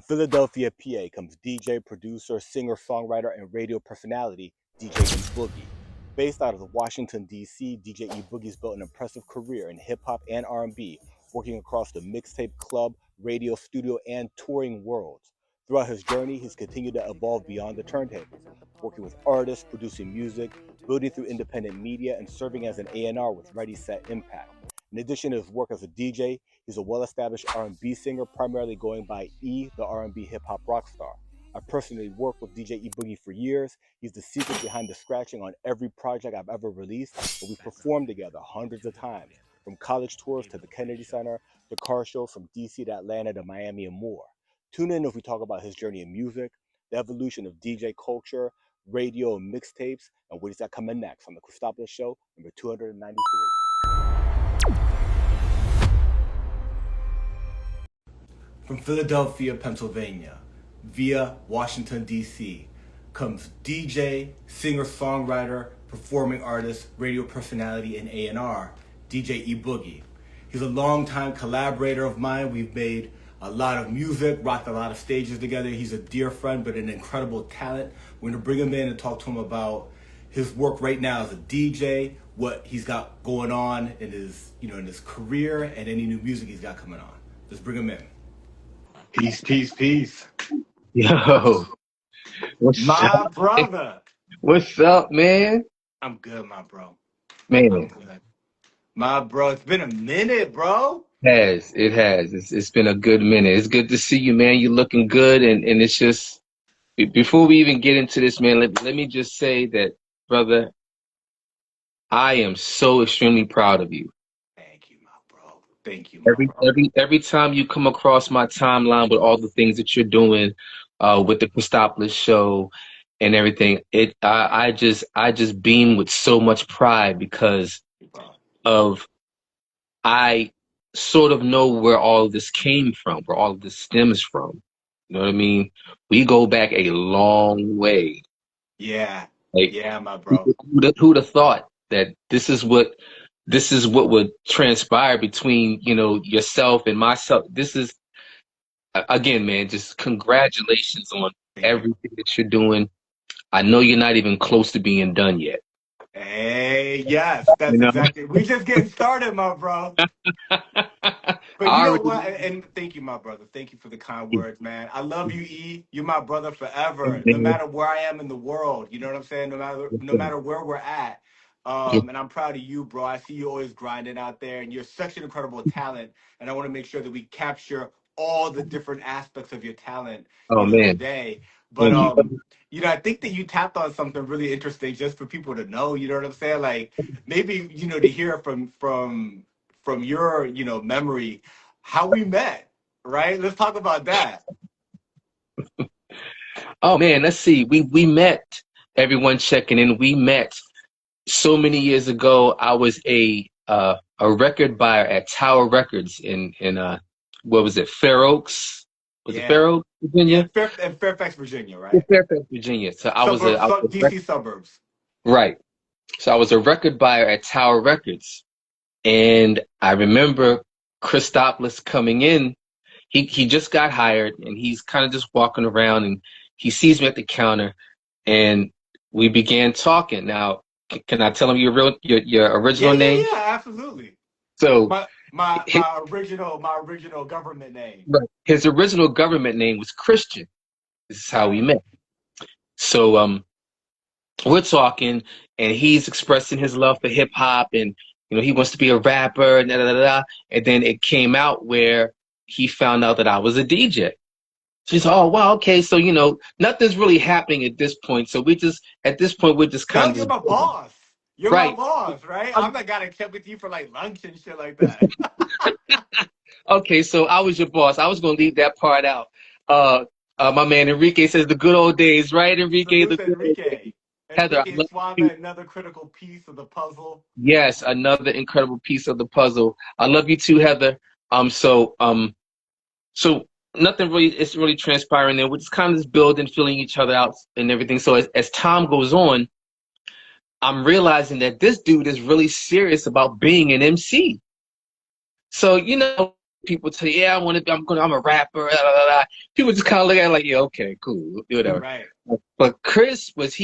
Philadelphia, PA comes DJ, producer, singer-songwriter, and radio personality DJ E-Boogie. Based out of Washington, D.C., DJ E-Boogie's built an impressive career in hip-hop and R&B, working across the mixtape, club, radio, studio, and touring worlds. Throughout his journey, he's continued to evolve beyond the turntables, working with artists, producing music, building through independent media, and serving as an A&R with Ready, Set, Impact. In addition to his work as a DJ, he's a well-established R&B singer, primarily going by E, the R&B hip-hop rock star. I personally worked with DJ E-Boogie for years. He's the secret behind the scratching on every project I've ever released, and we've performed together hundreds of times, from college tours to the Kennedy Center, to car shows from DC to Atlanta to Miami and more. Tune in if we talk about his journey in music, the evolution of DJ culture, radio and mixtapes, and what is that coming next on the Cristopolis Show, number 293. From Philadelphia, Pennsylvania, via Washington, D.C., comes DJ, singer-songwriter, performing artist, radio personality, and A&R, DJ E-Boogie. He's a longtime collaborator of mine. We've made a lot of music, rocked a lot of stages together. He's a dear friend, but an incredible talent. We're gonna bring him in and talk to him about his work right now as a DJ, what he's got going on in his, in his career, and any new music he's got coming on. Let's bring him in. Peace, peace, peace. Yo, what's My up? brother. What's up, man? I'm good, my bro. Man, I'm good. My bro, it's been a minute, bro. it has. It's been a good minute. It's good to see you, man. You're looking good, and it's just before we even get into this, man. Let me just say that, brother, I am so extremely proud of you. Thank you, my bro. Thank you, my bro. Every time you come across my timeline with all the things that you're doing, with the Cristopolis Show and everything, I just beam with so much pride because of I sort of know where all of this came from, where all of this stems from. You know what I mean? We go back a long way. Yeah. Like, Yeah, my bro. Who'd have thought that this is what would transpire between, yourself and myself. This is, again, man, just congratulations on everything that you're doing. I know you're not even close to being done yet. Hey, yes, that's exactly. We just getting started, my bro. But you know what? And thank you, my brother. Thank you for the kind words, man. I love you, E. You're my brother forever. No matter where I am in the world, you know what I'm saying? No matter where we're at. And I'm proud of you, bro. I see you always grinding out there, and you're such an incredible talent. And I want to make sure that we capture all the different aspects of your talent today. But I think that you tapped on something really interesting just for people to know, you know what I'm saying? Like maybe, to hear from your, memory, how we met, right? Let's talk about that. Oh man, let's see. We met, everyone checking in. We met so many years ago. I was a record buyer at Tower Records in what was it, Fair Oaks? Was it Fair Oaks, Virginia? Yeah, Fairfax, Virginia, right? Fairfax, Virginia. So I was DC suburbs. Right. So I was a record buyer at Tower Records. And I remember Cristopolis coming in. He just got hired, and he's kind of just walking around, and he sees me at the counter, and we began talking. Now, can I tell him your original name? Yeah, absolutely. So my original government name. Right. His original government name was Christian. This is how we met. So we're talking, and he's expressing his love for hip hop, and he wants to be a rapper, and and then it came out where he found out that I was a DJ. She's oh wow, okay, so nothing's really happening at this point. So we're just kind of. You're my boss. You're right. My boss, right? I'm the guy that kept with you for like lunch and shit like that. Okay, so I was your boss. I was gonna leave that part out. My man Enrique says the good old days, right, Enrique? Enrique. Heather, another critical piece of the puzzle. Yes, another incredible piece of the puzzle. I love you too, Heather. So nothing really is really transpiring there. We're just kind of just building, filling each other out and everything. So as time goes on, I'm realizing that this dude is really serious about being an MC. So, people tell you, yeah, I'm a rapper. Blah, blah, blah. People just kind of look at it like, yeah, okay, cool, whatever. Right. But Chris was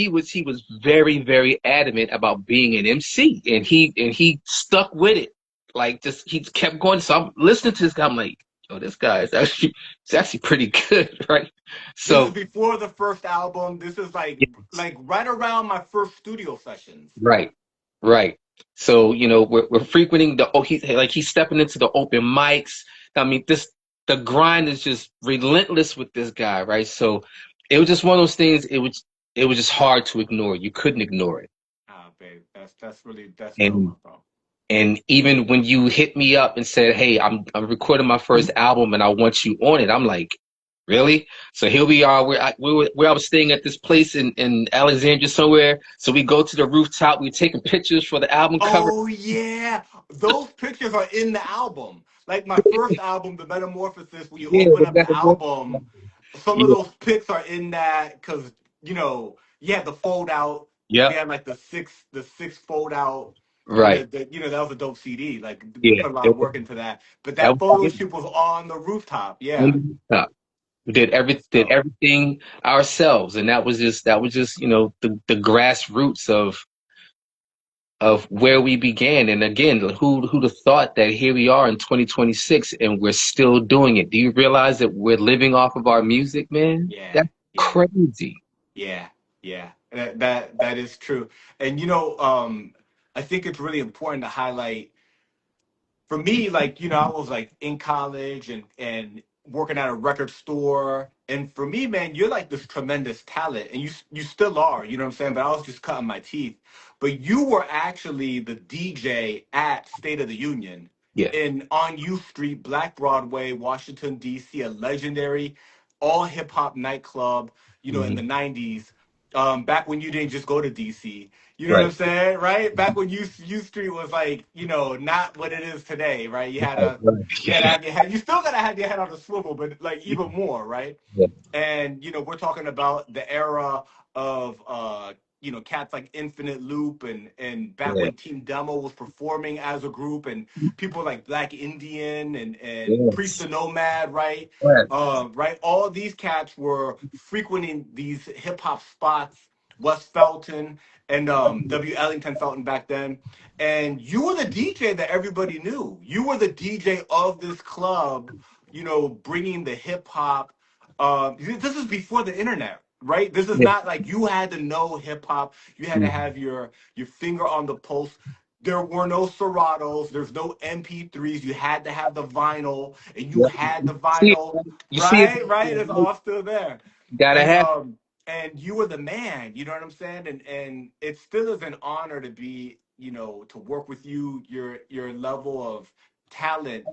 very, very adamant about being an MC, and he stuck with it. Like, just he kept going. So I'm listening to this guy. I'm like, yo, this guy is actually pretty good, right? This is So before the first album. This is yes, like right around my first studio sessions. right, right. So we're frequenting he's stepping into the open mics. I mean, the grind is just relentless with this guy, right? So it was just one of those things. It was just hard to ignore. You couldn't ignore it. Ah, babe, that's And dope, bro. And even when you hit me up and said, "Hey, I'm recording my first album and I want you on it," I'm like, "Really?" So here we are. Where I was staying at this place in Alexandria somewhere. So we go to the rooftop. We're taking pictures for the album cover. Oh yeah, those pictures are in the album. Like my first album, The Metamorphosis. When you Yeah, open we up got the the book. album, some of Yeah, those pics are in that because you had the fold out. We yep, had like the six fold out. right. That was a dope CD. Like we Yeah, put a lot of work into that. But that that was photo it. shoot was on the rooftop. On Yeah, the rooftop. We that's did dope. everything ourselves, and that was just the grassroots of where we began. And again, who'd have thought that here we are in 2026 and we're still doing it? Do you realize that we're living off of our music, man? Yeah, That's yeah. crazy. Yeah, yeah, that is true. And I think it's really important to highlight for me, like, I was like in college and working at a record store. And for me, man, you're like this tremendous talent, and you still are, you know what I'm saying? But I was just cutting my teeth. But you were actually the DJ at State of the Union Yeah. in on U Street, Black Broadway, Washington, D.C., a legendary all hip hop nightclub, in Hmm. the 90s. Back when you didn't just go to DC. You know what I'm Right. saying, right? Back when U Street was like, not what it is today, right? Right. Right. You had to have your head. You still gotta have your head on a swivel, but like Yeah. even more, right? Yeah. And we're talking about the era of cats like Infinite Loop and back Yeah. when Team Demo was performing as a group and people like Black Indian and Priest Yes. the Nomad, right? Yes. Right, all these cats were frequenting these hip hop spots, West Felton and W. Ellington Felton back then. And you were the DJ that everybody knew. You were the DJ of this club, bringing the hip hop. This is before the internet, right? This is Yeah. not like you had to know hip hop. You had to Mhm. have your finger on the pulse. There were no Seratos. There's no MP3s. You had to have the vinyl, and you Yeah. had the See, vinyl, you see it. right? Right. It's all still there, Gotta and have. you were the man. You know what I'm saying? And it still is an honor to be, to work with you. Your level of talent.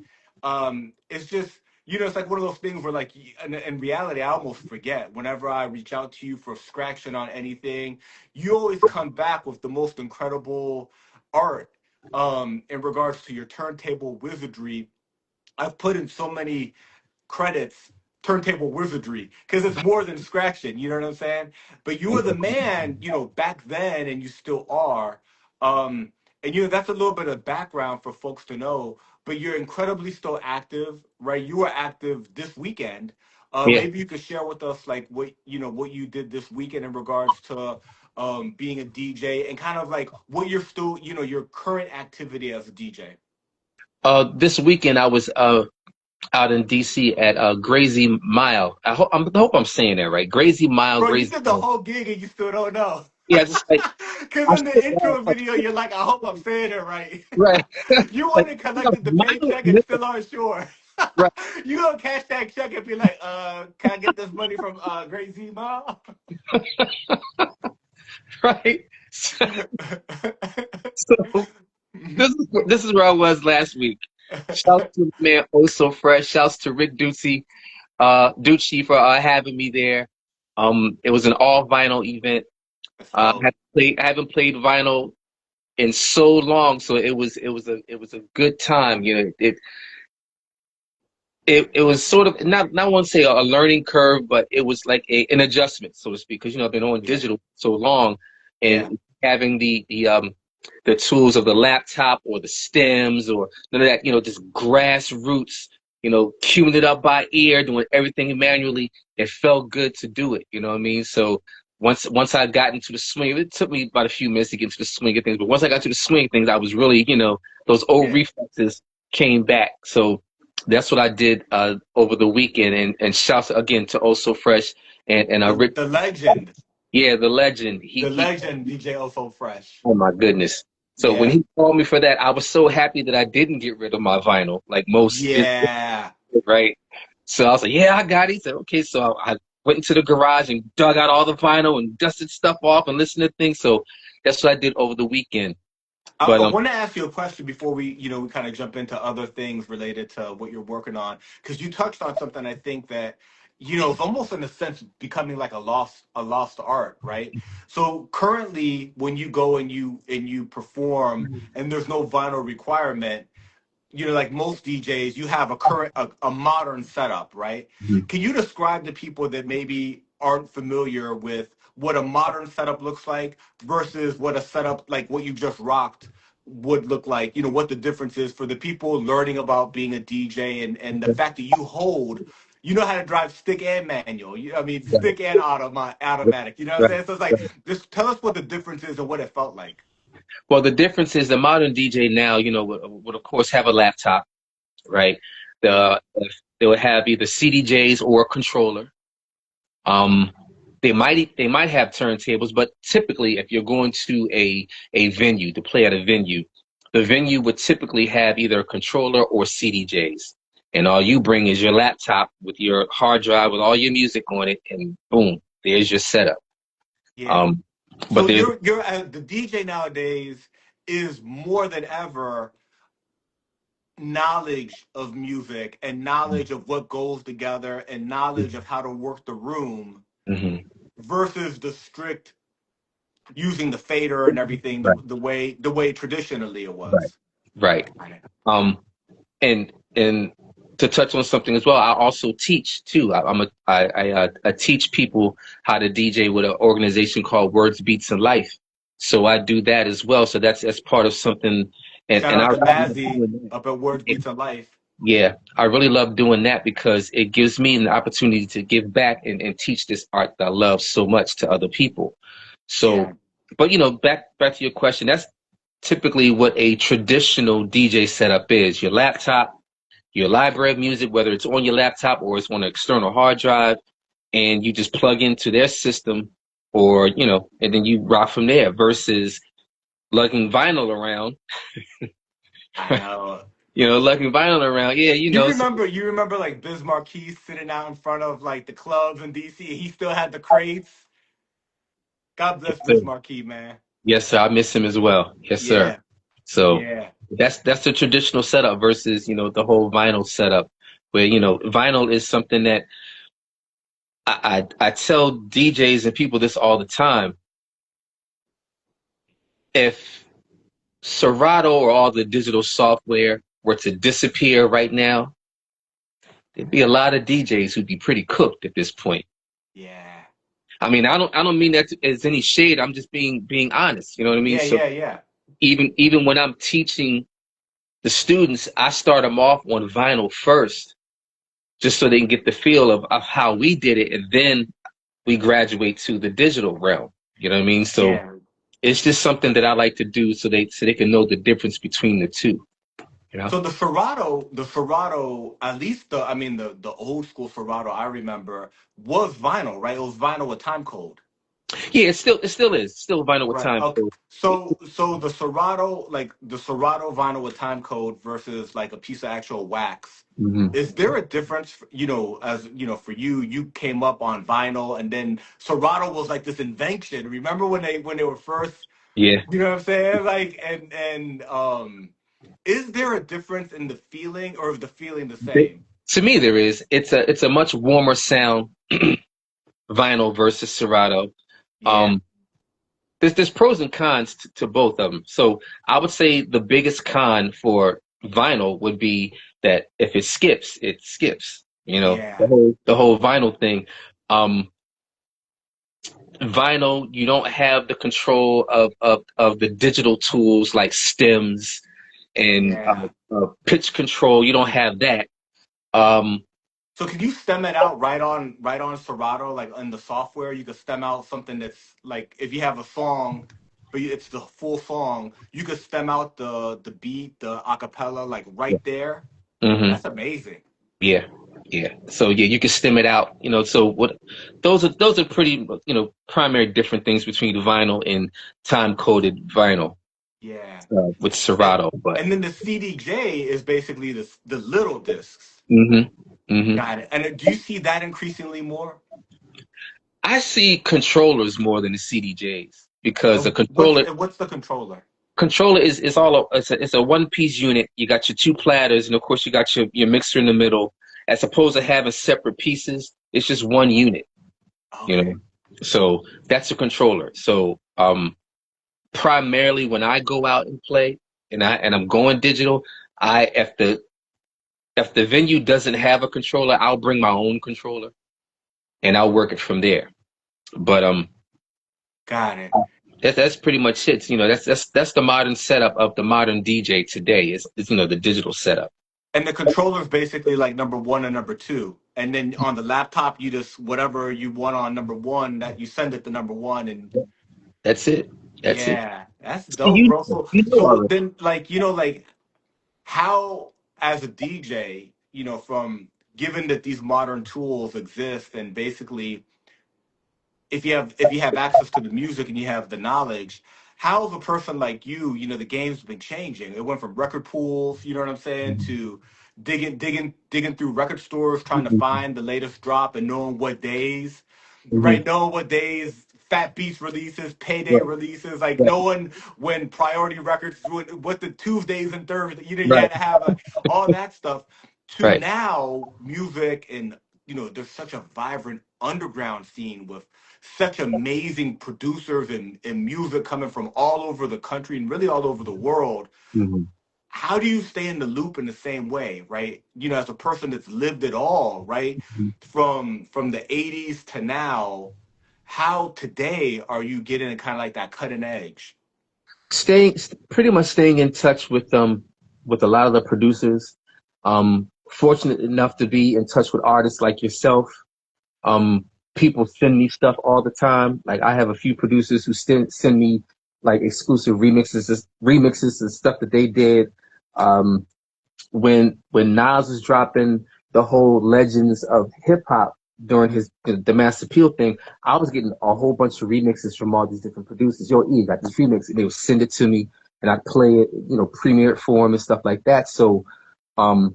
It's just it's like one of those things where, like, in reality, I almost forget whenever I reach out to you for scratching on anything. You always come back with the most incredible art. In regards to your turntable wizardry, I've put in so many credits turntable wizardry because it's more than scratching, you know what I'm saying? But you were the man, back then, and you still are. um and that's a little bit of background for folks to know, but you're incredibly still active, right? You were active this weekend. Yeah. Maybe you could share with us like what you did this weekend in regards to being a DJ, and kind of like what you're still, your current activity as a DJ. This weekend I was out in DC at Grazie Mile. I hope I'm saying that right. Grazie Mile, Bro, you Grazie did the Mile. whole gig and you still don't know. Yeah, just like Because I in the said, intro video, you're like, I hope I'm saying it right. right. You Like, went and collected the paycheck and still aren't sure. right, You gonna cash that check and be like, can I get this money from Great Z Mall? right. So this is where I was last week. Shouts to the man Oh So Fresh. Shouts to Rick Ducci for having me there. It was an all vinyl event. That's dope. I haven't played vinyl in so long, so it was a good time. It was sort of not I want to say a learning curve, but it was like an adjustment, so to speak, because I've been on Yeah, digital so long, yeah, and having the tools of the laptop or the stems or none of that, just grassroots queuing it up by ear, doing everything manually. It felt good to do it. You know what I mean? So once I got into the swing, it took me about a few minutes to get into the swing of things. But once I got to the swing of things, I was really, those old reflexes came back. So that's what I did over the weekend. And shouts again to Also Fresh and Rick. The legend. Yeah, the legend. The legend, DJ Also Fresh. Oh my goodness. So when he called me for that, I was so happy that I didn't get rid of my vinyl, like most. Yeah. Right. So I was like, yeah, I got it. He said, okay. So I went into the garage and dug out all the vinyl and dusted stuff off and listened to things. So that's what I did over the weekend. But I want to ask you a question before we kind of jump into other things related to what you're working on, because you touched on something I think that it's almost in a sense becoming like a lost art, right? So currently, when you go and you perform, and there's no vinyl requirement, like most DJs, you have a modern setup, right? Can you describe to people that maybe aren't familiar with what a modern setup looks like versus what a setup like what you just rocked would look like? What the difference is for the people learning about being a DJ and the fact that you know how to drive stick and manual. Stick and automatic. You know what I'm saying? So it's like, just tell us what the difference is and what it felt like. Well, the difference is the modern DJ now, would of course have a laptop, right? They would have either CDJs or a controller. They might have turntables, but typically, if you're going to a venue to play at a venue, the venue would typically have either a controller or CDJs, and all you bring is your laptop with your hard drive with all your music on it, and boom, there's your setup. Yeah. But so you're the DJ nowadays is more than ever knowledge of music and knowledge of what goes together and knowledge of how to work the room versus the strict using the fader and everything the way traditionally it was. Right. And to touch on something as well, I also teach too. I teach people how to DJ with an organization called Words, Beats, and Life. So I do that as well. So that's part of something. Shout out to Mazzy up at Words, Beats, and Life. Yeah, I really love doing that because it gives me an opportunity to give back and teach this art that I love so much to other people. So, but back to your question, that's typically what a traditional DJ setup is. Your laptop, your library of music, whether it's on your laptop or it's on an external hard drive, and you just plug into their system or, and then you rock from there versus lugging vinyl around. I know. Lugging vinyl around. Yeah, You remember like Biz Marquis sitting out in front of like the clubs in DC. He still had the crates. God bless Biz Marquis, man. Yes, sir. I miss him as well. Yes, sir. So that's the traditional setup versus the whole vinyl setup, where vinyl is something that I tell DJs and people this all the time. If Serato or all the digital software were to disappear right now, there'd be a lot of DJs who'd be pretty cooked at this point. Yeah. I mean, I don't mean that as any shade. I'm just being honest. You know what I mean? Yeah. Even when I'm teaching the students, I start them off on vinyl first, just so they can get the feel of how we did it, and then we graduate to the digital realm. You know what I mean? So it's just something that I like to do so they can know the difference between the two. So the Serato, at least the old school Serato I remember was vinyl, right? It was vinyl with time code. Yeah, it still is still vinyl with time code. So the Serato vinyl with time code versus like a piece of actual wax. Is there a difference? For you came up on vinyl, and then Serato was like this invention. Remember when they were first? Yeah. You know what I'm saying? Like and is there a difference in the feeling, or is the feeling the same? To me, there is. It's a much warmer sound, vinyl versus Serato. Yeah. There's pros and cons to both of them. So I would say the biggest con for vinyl would be that if it skips, it skips. The whole vinyl thing. Vinyl, you don't have the control of the digital tools like stems and pitch control. You don't have that. So can you stem it out right on Serato, like in the software? You could stem out something that's like if you have a song, but it's the full song, you could stem out the beat, the acapella, like Yeah. right there. Hmm. That's amazing. Yeah. Yeah. So yeah, you can stem it out. So what? Those are pretty primary different things between vinyl and time coded vinyl Yeah. with And, Serato. But and then the CDJ is basically the little discs. hmm hmm Got it. And do you see that increasingly more? I see controllers more than the CDJs because a What's the controller? controller is it's a one piece unit. You got your two platters, and of course you got your mixer in the middle. As opposed to having separate pieces, it's just one unit. You know, Okay. so that's a controller. So primarily when I go out and play, and I'm going digital, I if the venue doesn't have a controller, I'll bring my own controller and I'll work it from there. But Got it. that's pretty much it. That's the modern setup of the modern DJ today. Is the digital setup. And the controller's basically like number one and number two. And then on the laptop, you just whatever you want on number one, that you send it to number one. And That's it. That's it. yeah, that's So dope, bro. you know So already. then, like how as a DJ, from given that these modern tools exist, and basically if you have access to the music and you have the knowledge, how's a person like you, the game's been changing. It went from record pools, you know what I'm saying, to digging through record stores trying to find the latest drop and knowing what days, right? Mhm. Knowing what days Fat Beats releases, Payday Right, releases, like right, knowing when Priority Records, what the Tuesdays and Thursdays, you right, had to have all that stuff. To right. now, music and there's such a vibrant underground scene with such amazing producers and music coming from all over the country and really all over the world. Mhm. How do you stay in the loop in the same way, right? As a person that's lived it all, right? From the 80s to now, how today are you getting kind of like that cutting edge? Pretty much staying in touch with a lot of the producers. Fortunate enough to be in touch with artists like yourself. People send me stuff all the time. Like I have a few producers who send me like exclusive remixes and stuff that they did. Um, when Nas was dropping the whole Legends of Hip Hop during the Mass Appeal thing, I was getting a whole bunch of remixes from all these different producers. Yo, E got this remix, and they would send it to me, and I'd play it, premiere it for them and stuff like that. So, um,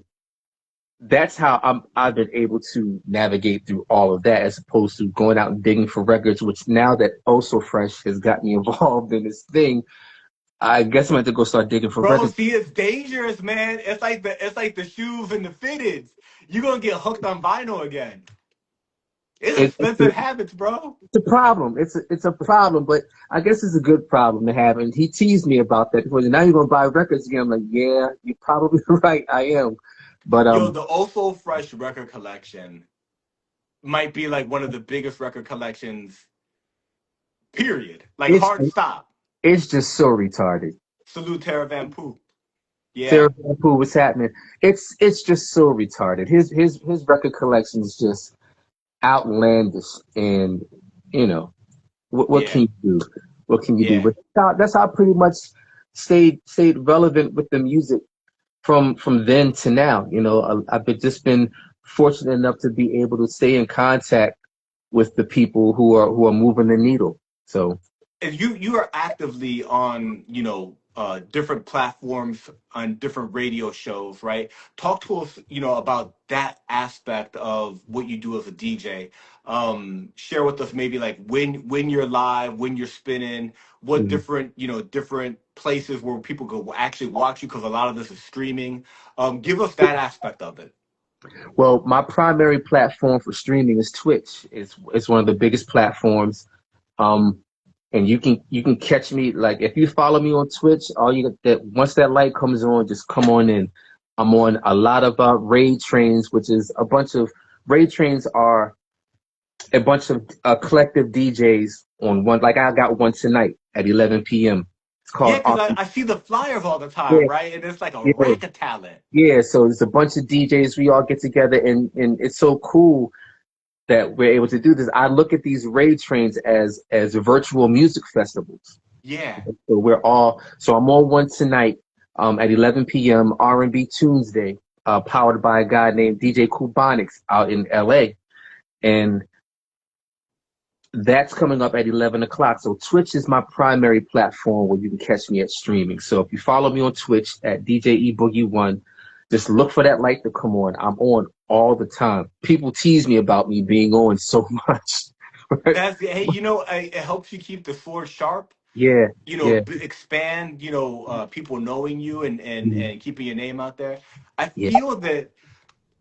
that's how I've been able to navigate through all of that, as opposed to going out and digging for records. Which now that Oh So Fresh has got me involved in this thing, I guess I'm going to go start digging for Bro, records. see, it's dangerous, man. It's like the shoes and the fitteds. You're gonna get hooked on vinyl again. It's It, expensive habits, bro. It's a problem. It's a problem, but I guess it's a good problem to have. And he teased me about that before. Now you're gonna buy records again. I'm like, yeah, you're probably right. I am, but Yo, the Also Fresh record collection might be like one of the biggest record collections, period. Like it's hard stop. it's just so retarded. Salute Terra Van Poop. Sarah Yeah, Poo, what's happening? It's just so retarded. His record collection is just outlandish, and you know what yeah, can you do? What can you do? yeah. But that's how I pretty much stayed relevant with the music from then to now. I've just been fortunate enough to be able to stay in contact with the people who are moving the needle. So And you are actively on different platforms on different radio shows, right? Talk to us about that aspect of what you do as a DJ. Share with us maybe like when you're live, when you're spinning, what mhm. different places where people go actually watch you, because a lot of this is streaming. Give us that aspect of it. Well, my primary platform for streaming is Twitch. It's one of the biggest platforms. Um, and you can catch me, like, if you follow me on Twitch. All you that Once that light comes on, just come on in. I'm on a lot of raid trains, which is a bunch of raid trains are a bunch of collective DJs on one. Like I got one tonight at 11 p.m. It's Yeah, called because I see the flyers all the time, yeah, right? And it's like a yeah, rack of talent. yeah. So it's a bunch of DJs. We all get together, and it's so cool that we're able to do this. I look at these raid trains as virtual music festivals. Yeah. So we're all so I'm on one tonight at 11 p.m. R&B Tuesday, powered by a guy named DJ Kubonics out in LA, and that's coming up at 11 o'clock. So Twitch is my primary platform where you can catch me at streaming. So if you follow me on Twitch at DJ E-Boogie1, just look for that light to come on. I'm on all the time. People tease me about me being on so much. Right? That's hey, it helps you keep the sword sharp. Yeah, yeah, Expand, people knowing you mhm, and keeping your name out there. I yeah, feel that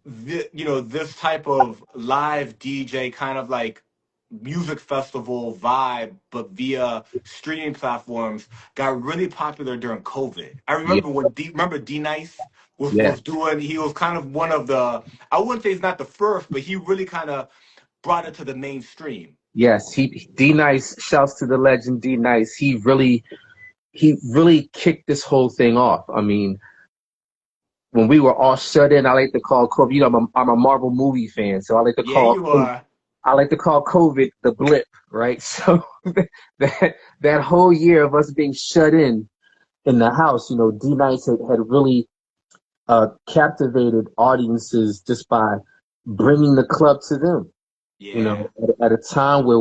this type of live DJ kind of like music festival vibe, but via streaming platforms, got really popular during COVID. I yeah, remember when remember D Nice yeah. was doing. He was kind of one of the. I wouldn't say he's not the first, but he really kind of brought it to the mainstream. Yes, he D Nice, shouts to the legend D Nice. He really kicked this whole thing off. I mean, when we were all shut in, I like to call COVID. I'm a Marvel movie fan, so Yeah, you are. I like to call COVID the blip, right? So that whole year of us being shut in the house, D Nice had really captivated audiences just by bringing the club to them. Yeah, At a time where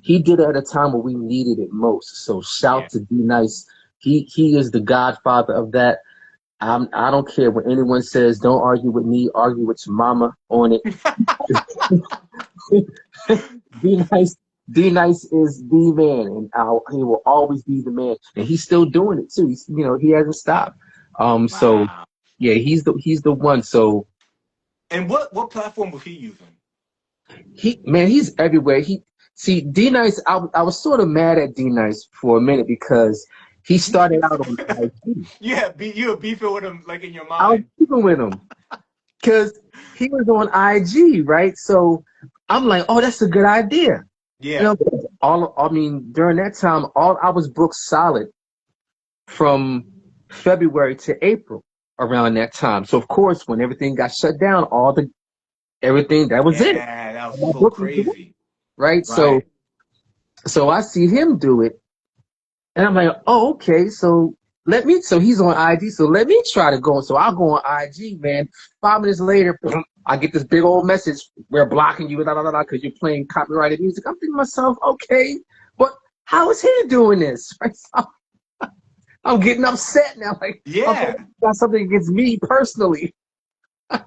he did it at a time where we needed it most. So yeah. shout to D Nice. He is the godfather of that. I don't care what anyone says. Don't argue with me. Argue with your mama on it. D Nice. D Nice is the man, and he will always be the man. And he's still doing it too. He hasn't stopped. So Wow. yeah, he's the one. So And what platform was he using? he's everywhere. D Nice. I was sort of mad at D Nice for a minute because he started out on IG. You were beefing with him like in your I was mind. keeping with him because he was on IG, right? So I'm like, oh, that's a good idea. Yeah. During that time, all I was booked solid from February to April around that time. So of course, when everything got shut down, everything that was it. Yeah, that was My so bookings were crazy. right. So Right. so I see him do it, and I'm like, oh, okay. So he's on IG. So let me try to go. So I'll go on IG, man. 5 minutes later, I get this big old message. We're blocking you, because you're playing copyrighted music. I'm thinking to myself, okay, but how is he doing this? Right? So I'm getting upset now. Like, okay, Yeah. got something against me personally.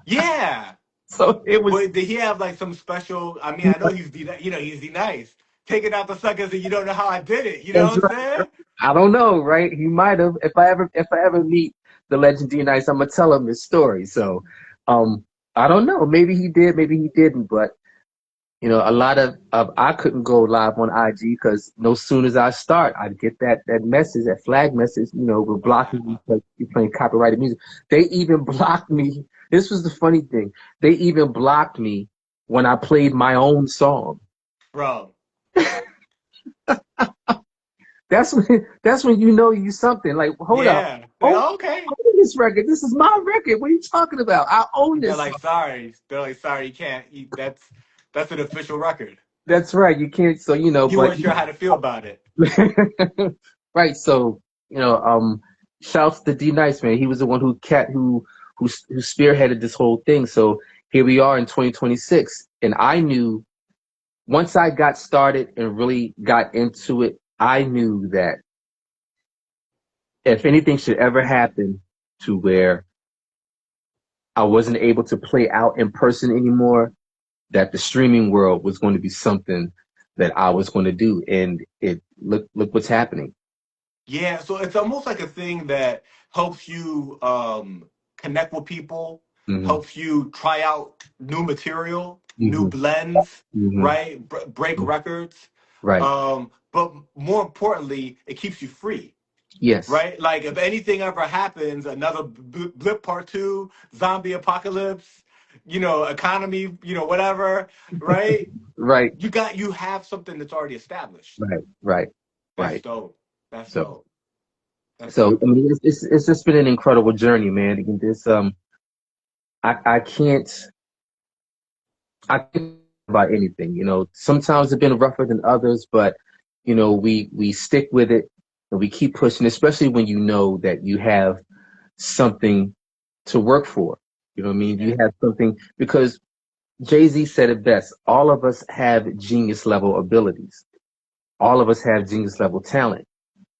Yeah. So it was. But did he have like some special? I mean, I know he's the nice. Taking out the suckers and you don't know how I did it. You know That's what I'm right. saying? I don't know, right? He might have. If I ever meet the legend D Nice, I'm gonna tell him his story. So, um, I don't know. Maybe he did, maybe he didn't. But a lot of I couldn't go live on IG because no soon as I start, I'd get that message, that flag message. We're blocking you Wow, because you're playing copyrighted music. They even blocked me. This was the funny thing. They even blocked me when I played my own song. bro. That's when you something. Like, hold up. Yeah. Like, Oh, okay. I own this record. This is my record. What are you talking about? I own They're this like, song. sorry. They're like, sorry, you can't. That's an official record. That's right. You can't. So You but weren't sure how to feel about it. right. So shouts to D Nice, man. He was the one who spearheaded this whole thing. So here we are in 2026, and I knew once I got started and really got into it, I knew that if anything should ever happen to where I wasn't able to play out in person anymore, that the streaming world was going to be something that I was going to do. And look what's happening. Yeah, so it's almost like a thing that helps you connect with people, Hmm. helps you try out new material, new Hmm. blends, Hmm. right? Break records. Right. But more importantly, it keeps you free, Yes. right? Like if anything ever happens, another blip part two, zombie apocalypse, economy, whatever, right? Right. You have something that's already established. Right. Right. That's Right. dope. That's So dope. That's So I dope. mean, it's just been an incredible journey, man. And this I can't about anything. You know, sometimes it's been rougher than others, but you know, we stick with it and we keep pushing, especially when you know that you have something to work for. You know what I mean? Yeah. You have something because Jay-Z said it best. All of us have genius level abilities. All of us have genius level talent.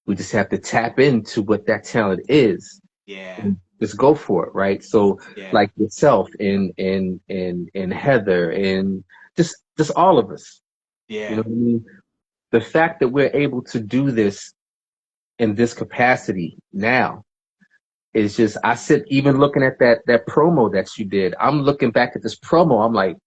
We just have to tap into what that talent is. Yeah. And just go for it, right? So Yeah. like yourself and Heather and just all of us. You know Yeah. what I mean? The fact that we're able to do this in this capacity now is just I sit even looking at that promo that you did. I'm looking back at this promo, I'm like,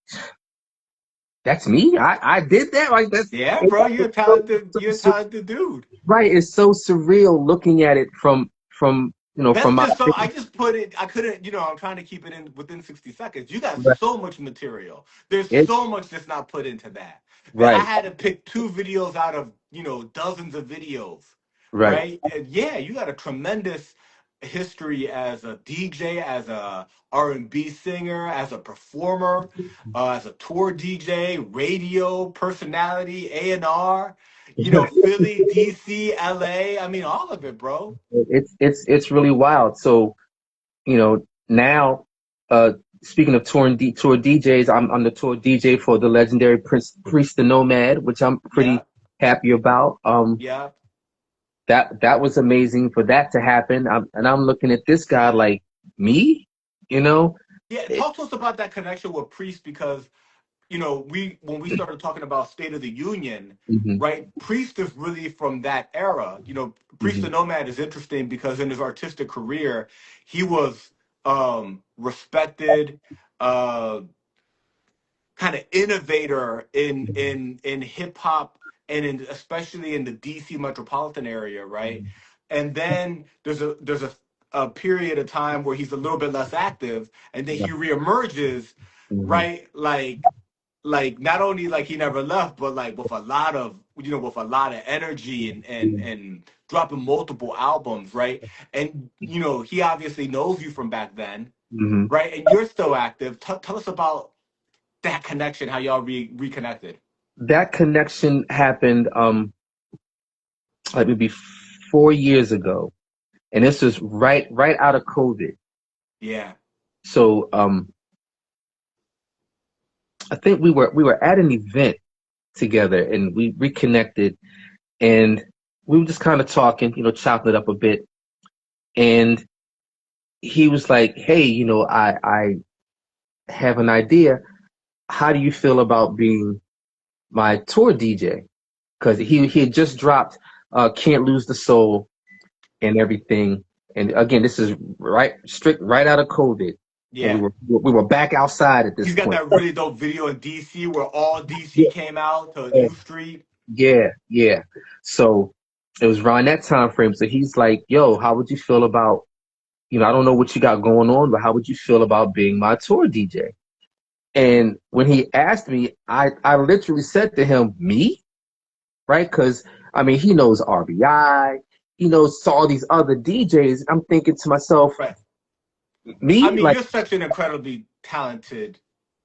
that's me? I did that? Like that's Yeah, it's bro. You're a talented. so, You're a talented dude. right. It's so surreal looking at it from you know That's from my just so. I just put it. I couldn't. I'm trying to keep it in within 60 seconds. You got right. so much material. There's It so much that's not put into that. I right, had to pick two videos out of dozens of videos, right. right? And yeah, you got a tremendous history as a DJ, as a R&B singer, as a performer, as a tour DJ, radio personality, A&R. Philly, DC, LA. I mean, all of it, bro. It's really wild. So, you know, now speaking of tour DJs, I'm the tour DJ for the legendary Priest the Nomad, which I'm Yeah. pretty happy about. Yeah. That was amazing for that to happen. I'm looking at this guy like me, you know. Yeah. It, Talk to us about that connection with Priest because, we when we started talking about State of the Union, hmm right? Priest is really from that era. Priest the hmm Nomad is interesting because in his artistic career, he was respected, uh, kind of innovator in hip hop and especially in the DC metropolitan area, right? And then there's a period of time where he's a little bit less active, and then he reemerges, hmm right? Like not only like he never left, but like with a lot of energy and dropping multiple albums, right? And he obviously knows you from back then, hmm right? And you're still active. Tell us about that connection, how y'all reconnected. That connection happened like maybe 4 years ago, and this was right out of COVID. Yeah, So I think we were at an event together and we reconnected and we were just kind of talking, you know, chopping it up a bit. And he was like, "Hey, you know, I have an idea. How do you feel about being my tour DJ?" Because he had just dropped "Can't Lose the Soul" and everything. And again, this is right out of COVID, and we yeah. were back outside at this He's got point. that really dope video in DC where all DC came out to Yeah, U Street. yeah, yeah. So it was around that time frame. So he's like, "Yo, how would you feel about, you know, I don't know what you got going on, but how would you feel about being my tour DJ?" And when he asked me, I literally said to him, "Me?" Right? Because I mean, he knows RBI, he knows all these other DJs. I'm thinking to myself, Right. I me? mean, Like, you're such an incredibly talented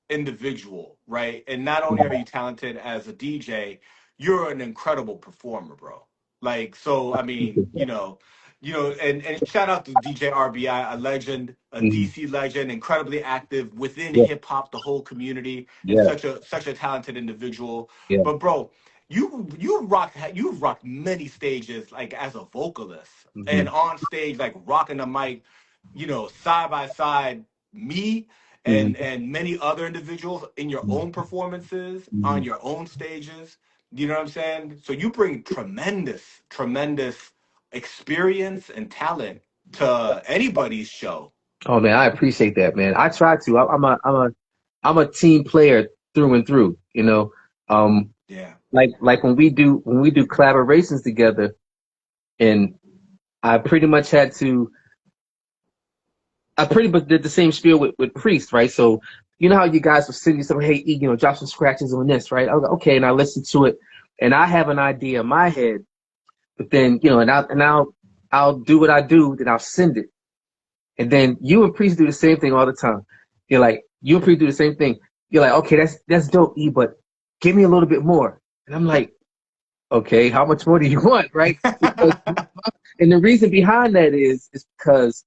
individual, right? And not only are you talented as a DJ, you're an incredible performer, bro. Like, so I mean, and shout out to DJ RBI, a legend, a mhm, DC legend, incredibly active within yeah, hip hop, the whole community, and yeah, such a talented individual. yeah, But bro, you've rocked many stages like as a vocalist and hmm on stage like rocking the mic, side by side me hmm and many other individuals in your own performances hmm on your own stages. You know what I'm saying? So you bring tremendous experience and talent to anybody's show. Oh man, I appreciate that, man. I try to. I'm a team player through and through. You know, um, Yeah. like when we do collaborations together, and I pretty much had to. I pretty much did the same spiel with Priest, right? So you know how you guys will send you some, hey, E, you know, drop some scratches on this, right? I was like, okay, and I listen to it, and I have an idea in my head, but then you know, and now I'll do what I do, then I'll send it. And then you and Priest do the same thing all the time. You're like, you and Priest do the same thing. You're like, okay, that's dope, E, but give me a little bit more. And I'm like, okay, how much more do you want, right? And the reason behind that is because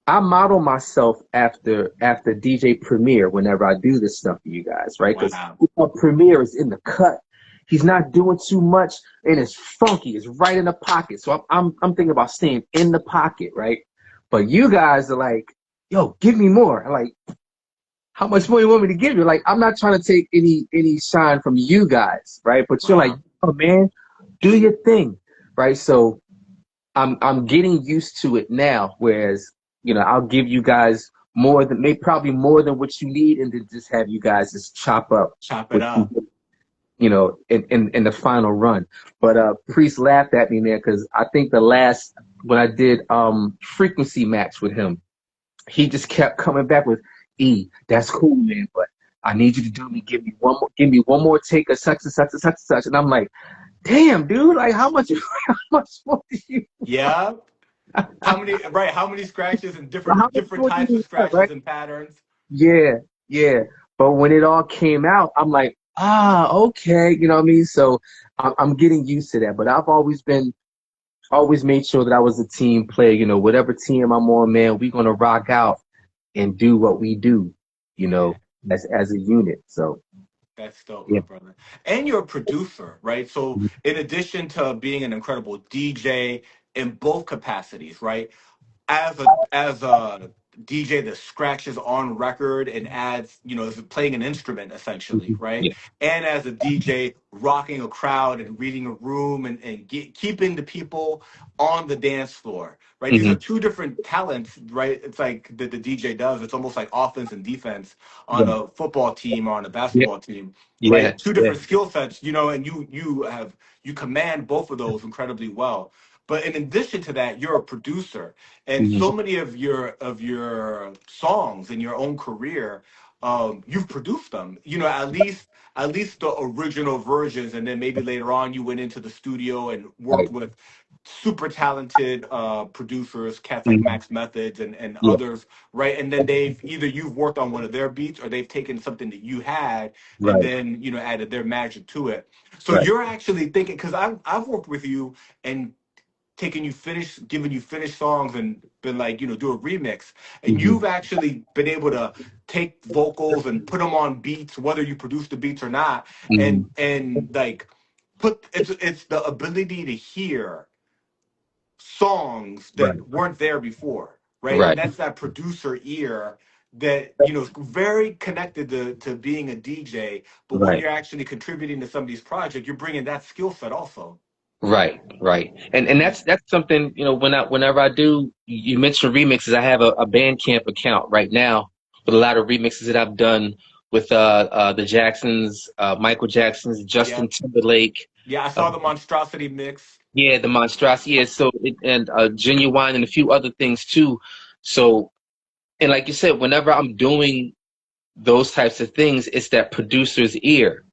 I model myself after DJ Premier whenever I do this stuff for you guys, right? Because Wow. Premier is in the cut. He's not doing too much, and it's funky. It's right in the pocket. So I'm thinking about staying in the pocket, right? But you guys are like, yo, give me more. I'm like, how much more you want me to give you? Like, I'm not trying to take any shine from you guys, right? But you're like, Wow. oh man, do your thing, right? So I'm getting used to it now. Whereas, I'll give you guys more than probably more than what you need, and then just have you guys just chop It what up. in the final run. But Priest laughed at me, man, because I think when I did frequency match with him, he just kept coming back with, E, that's cool, man, but I need you to give me one more take of such and such and such and such. And I'm like, damn, dude, like how much more do you Yeah. How many scratches and how much different more do types of you want, scratches right? and patterns? Yeah, yeah. But when it all came out, I'm like, okay, you know what I mean? So I'm getting used to that. But I've always made sure that I was a team player. Whatever team I'm on, man, we're gonna rock out and do what we do, Yeah. as a unit. So That's dope, yeah. my brother. And you're a producer, right? So in addition to being an incredible DJ in both capacities, right? As a DJ that scratches on record and adds, is playing an instrument essentially, right? Yeah. And as a DJ rocking a crowd and reading a room and keeping the people on the dance floor, right? These are Hmm. two different talents, right? It's like that the DJ does. It's almost like offense and defense on Right. a football team or on a Yeah. basketball team, Yeah. right? Two Yeah. different skill sets, and you command both of those incredibly well. But in addition to that, you're a producer, and Hmm. so many of your songs in your own career, you've produced them. At least the original versions, and then maybe later on you went into the studio and worked Right. with super talented producers, cats like Hmm. Max Methods and Yeah. others, right? And then you've worked on one of their beats, or they've taken something that you had and Right. then added their magic to it. So Right. you're actually thinking, because I've worked with you and giving you finished songs and been like, do a remix. And Hmm. you've actually been able to take vocals and put them on beats, whether you produce the beats or not. Hmm. And like it's the ability to hear songs Right. that weren't there before, right? And Right. that's that producer ear that, is very connected to being a DJ. But when Right. you're actually contributing to some of these projects, you're bringing that skill set also. Right, right, and that's something whenever I do. You mentioned remixes. I have a Bandcamp account right now with a lot of remixes that I've done with the Jacksons, Michael Jackson's, Yeah. Justin Timberlake, Yeah, I uh, saw the monstrosity mix. yeah, the Monstrosity, yeah, and Genuine and a few other things too. So, and like you said, whenever I'm doing those types of things, it's that producer's ear,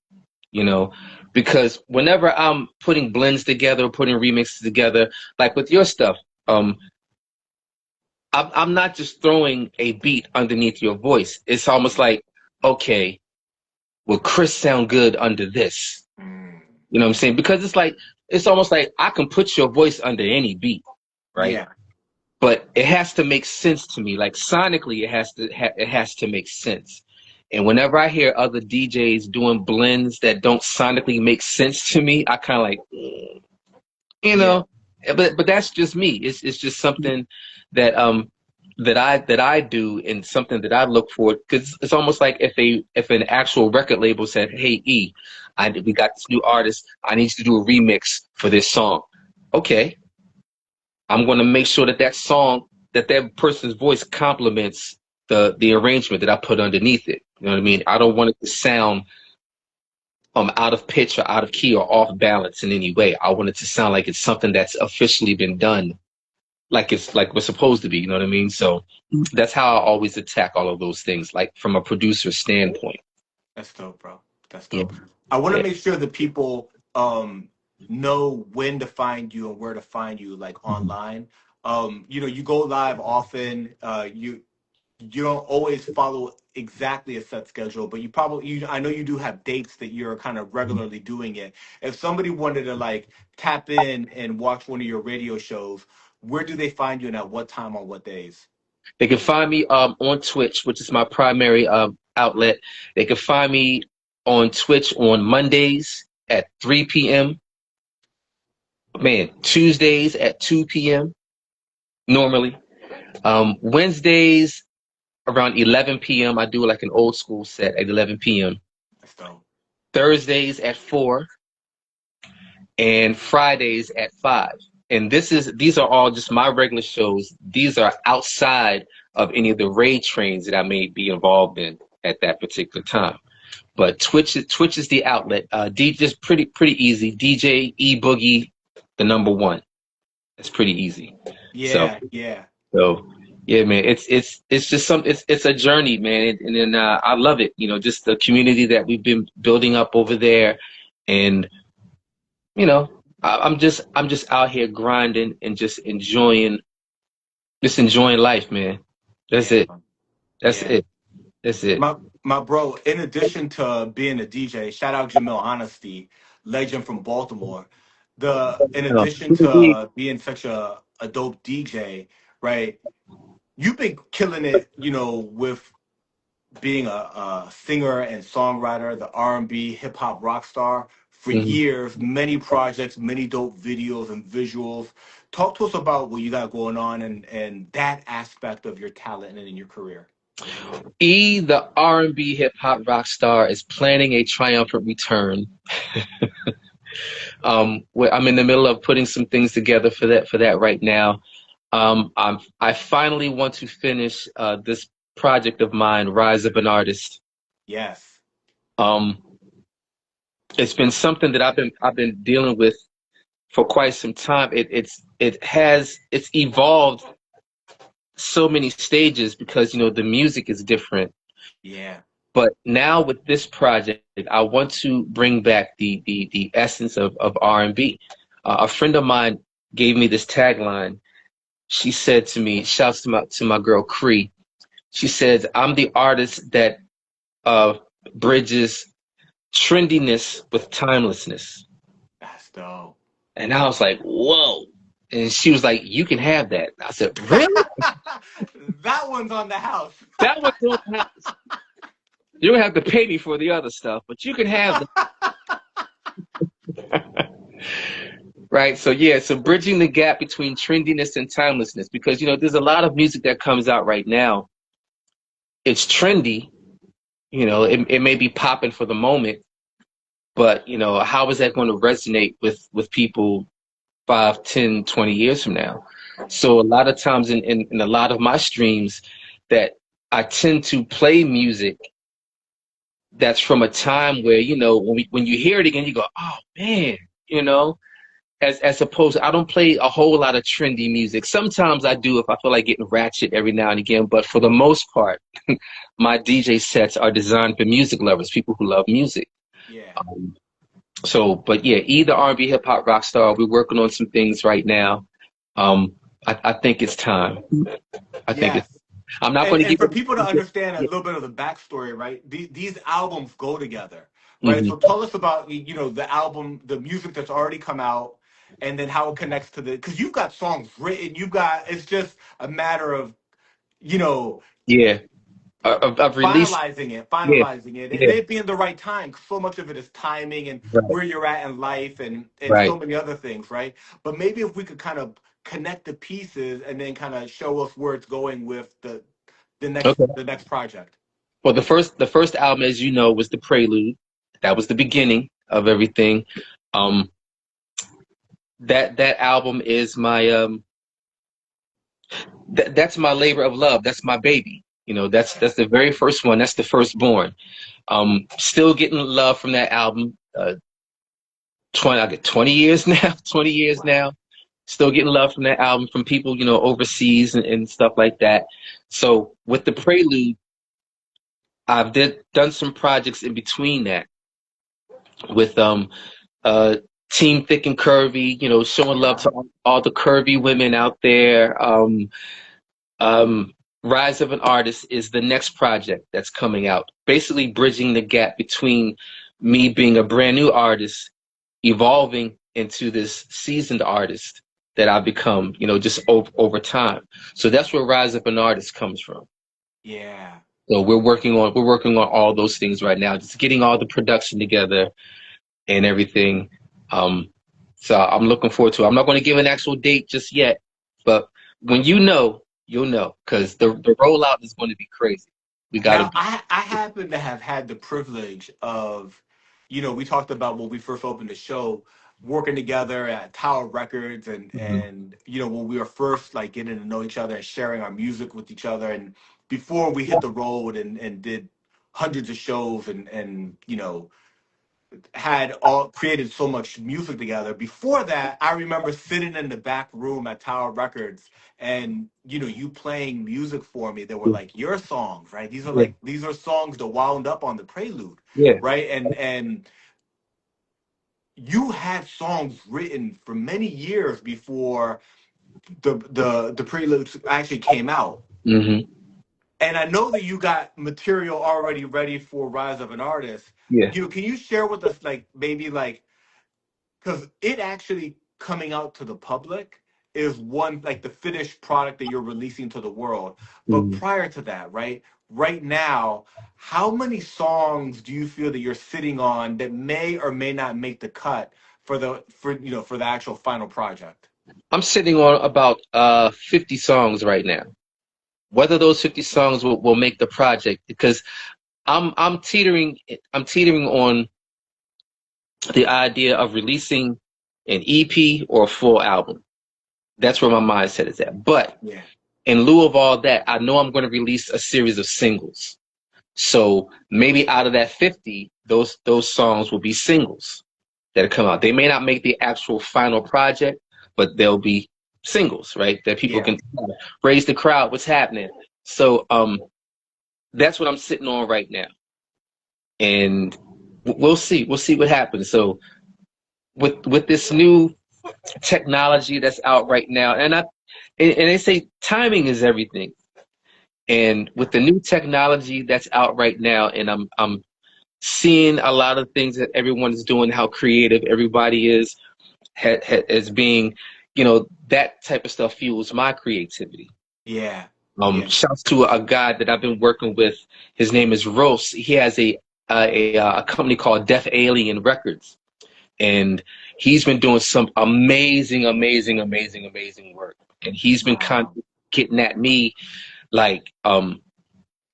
you know, because whenever I'm putting blends together, putting remixes together, like with your stuff, um, I'm not just throwing a beat underneath your voice. It's almost like, okay, will Chris sound good under this? Mm. You know what I'm saying? Because it's almost like I can put your voice under any beat, right? Yeah. But it has to make sense to me. Like sonically, it has to make sense. And whenever I hear other DJs doing blends that don't sonically make sense to me, I kind of like, you Yeah. know. But that's just me. It's just something that that I do, and something that I look for, because it's almost like if an actual record label said, "Hey E, we got this new artist. I need you to do a remix for this song." Okay, I'm going to make sure that person's voice complements the arrangement that I put underneath it. You know what I mean? I don't want it to sound out of pitch or out of key or off balance in any way. I want it to sound like it's something that's officially been done, like it's like we're supposed to be. You know what I mean? So that's how I always attack all of those things, like from a producer standpoint. That's dope, bro. That's Yeah, dope. I want to yeah. make sure that people know when to find you and where to find you, like online. You know, you go live often. You don't always follow exactly a set schedule, but I know you do have dates that you're kind of regularly doing it. If somebody wanted to like tap in and watch one of your radio shows, where do they find you and at what time on what days? They can find me on Twitch, which is my primary outlet. They can find me on Twitch on Mondays at 3 p.m. Man, Tuesdays at 2 p.m. normally. Wednesdays around 11 p.m. I do like an old school set at 11 p.m. That's dope. Thursdays at 4 and Fridays at 5. And these are all just my regular shows. These are outside of any of the raid trains that I may be involved in at that particular time. But Twitch is the outlet. Just pretty easy. DJ E-Boogie, the #1. It's pretty easy. Yeah, yeah. So yeah, man, it's just it's a journey, man, and then I love it. You know, just the community that we've been building up over there, and you know, I'm just out here grinding and just enjoying life, man. That's Yeah. it. That's Yeah. it. That's it. My bro, in addition to being a DJ, shout out Jamil Honesty, legend from Baltimore. In addition to being such a dope DJ, right? You've been killing it, you know, with being a singer and songwriter, the R&B hip hop rock star for Mhm. years, many projects, many dope videos and visuals. Talk to us about what you got going on and that aspect of your talent and in your career. E, the R&B hip hop rock star, is planning a triumphant return. I'm in the middle of putting some things together for that right now. I finally want to finish this project of mine, Rise of an Artist. Yes. Um, it's been something that I've been dealing with for quite some time. It's evolved so many stages because you know the music is different. Yeah. But now with this project, I want to bring back the essence of R&B. A friend of mine gave me this tagline. She said to me, shouts to my girl Cree. She says, "I'm the artist that bridges trendiness with timelessness." That's dope. And I was like, "Whoa!" And she was like, "You can have that." I said, "Really?" That one's on the house. That was so nice. You don't have to pay me for the other stuff, but you can have that. Right. So yeah, so bridging the gap between trendiness and timelessness, because you know, there's a lot of music that comes out right now. It's trendy, you know, it may be popping for the moment, but you know, how is that going to resonate with people 5, 10, 20 years from now? So a lot of times in a lot of my streams that I tend to play music that's from a time where, you know, when you hear it again, you go, oh man, you know, as opposed to, I don't play a whole lot of trendy music. Sometimes I do if I feel like getting ratchet every now and again, but for the most part, my DJ sets are designed for music lovers, people who love music. Yeah. But yeah, either R&B, hip hop, rock star. We're working on some things right now. I think it's time. I think it's. Yes. I'm not going to And give. for people to understand a little bit of the backstory, right? These albums go together, right? Mhm. So tell us about, you know, the album, the music that's already come out, and then how it connects to because you've got songs written, it's just a matter of, you know, Yeah, I've released. Yeah, finalizing it, and yeah, it being the right time. So much of it is timing and right, where you're at in life, and right. so many other things, right? But maybe if we could kind of connect the pieces and then kind of show us where it's going with Okay. the next project. Well, the first album, as you know, was the Prelude. That was the beginning of everything. Um, that album is my that's my labor of love. That's my baby. You know, that's the very first one. That's the firstborn. Still getting love from that album. 20 years now. 20 years Wow. now. Still getting love from that album from people, you know, overseas and stuff like that. So with the Prelude, done some projects in between that with Team Thick and Curvy, you know, showing love to all the curvy women out there. Rise of an Artist is the next project that's coming out, basically bridging the gap between me being a brand new artist, evolving into this seasoned artist that I've become, you know, just over time. So that's where Rise of an Artist comes from. Yeah. So we're working on all those things right now, just getting all the production together and everything. So I'm looking forward to it. I'm not going to give an actual date just yet, but when you know, you'll know, because the rollout is going to be crazy. We got to Now, be. I happen to have had the privilege of, we talked about when we first opened the show, working together at Tower Records, Mhm. and when we were first like getting to know each other and sharing our music with each other, and before we hit the road and did hundreds of shows and had all created so much music together. Before that, I remember sitting in the back room at Tower Records and you playing music for me that were Yeah, like your songs, right? yeah, These are songs that wound up on the Prelude, yeah. right? And you had songs written for many years before the Preludes actually came out. Hmm. And I know that you got material already ready for Rise of an Artist. Yeah. Can you share with us like maybe like because it actually coming out to the public is one like the finished product that you're releasing to the world. But Hmm. prior to that, right now, how many songs do you feel that you're sitting on that may or may not make the cut for the actual final project? I'm sitting on about 50 songs right now. Whether those 50 songs will make the project, because I'm teetering on the idea of releasing an EP or a full album. That's where my mindset is at. But Yeah. in lieu of all that, I know I'm going to release a series of singles. So maybe out of that 50, those songs will be singles that come out. They may not make the actual final project, but they'll be singles, right? That people Yeah. can raise the crowd. What's happening? So that's what I'm sitting on right now, and we'll see. We'll see what happens. So with this new technology that's out right now, and they say timing is everything. And with the new technology that's out right now, and I'm seeing a lot of things that everyone is doing, how creative everybody is, as being, that type of stuff fuels my creativity. Yeah. Yeah. Shouts to a guy that I've been working with. His name is Rose. He has a company called Deaf Alien Records, and he's been doing some amazing, amazing, amazing, amazing work. And he's been kind Wow. of getting at me, like,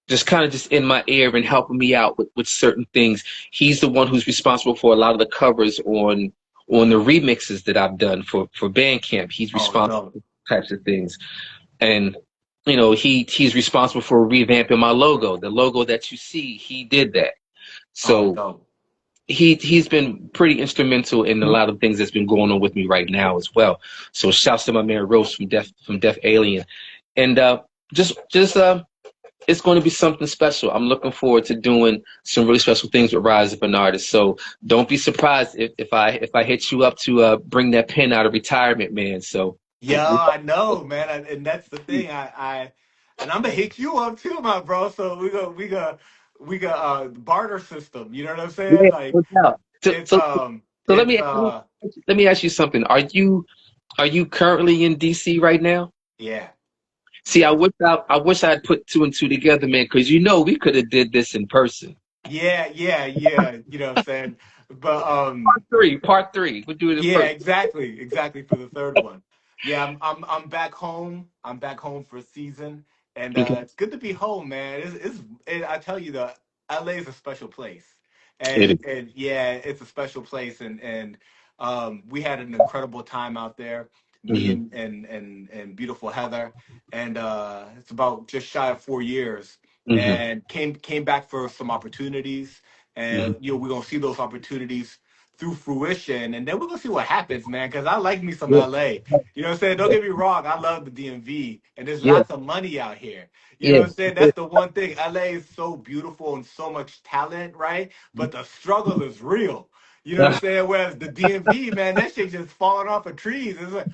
just kind of just in my ear and helping me out with certain things. He's the one who's responsible for a lot of the covers on the remixes that I've done for Bandcamp. He's Oh, responsible dope. for types of things. And he's responsible for revamping my logo. The logo that you see, he did that. Oh, So dope. he's been pretty instrumental in a lot of things that's been going on with me right now as well. So shouts to my man Rose from Deaf Alien. And just it's going to be something special. I'm looking forward to doing some really special things with Rise of an Artist. So don't be surprised if I hit you up to bring that pen out of retirement, man. So Yeah, I know, man, and that's the thing. And I'm gonna hit you up too, my bro. So we got barter system. You know what I'm saying? yeah, Like no doubt. So, it's so so it's let me ask you something. Are you currently in DC right now? yeah, See, I yeah. wish I had put two and two together, man, because we could have did this in person. Yeah. You know what I'm saying? But Part three. We'll do it in yeah, person. exactly for the third one. Yeah, I'm back home. I'm back home for a season, and Okay. it's good to be home, man. I tell you, the LA is a special place, It is. and yeah, it's a special place, and we had an incredible time out there. Me Hmm. and beautiful Heather, and it's about just shy of 4 years, Hmm. and came back for some opportunities, and Hmm. we're gonna see those opportunities through fruition, and then we're gonna see what happens, man. Because I like me some Yeah, LA. You know what I'm saying? Don't get me wrong, I love the DMV, and there's yeah, lots of money out here. You know yeah, what I'm saying? That's the one thing. LA is so beautiful and so much talent, right? But the struggle is real. You know what I'm yeah. saying? Whereas the DMV, man, that shit just falling off of trees. It's like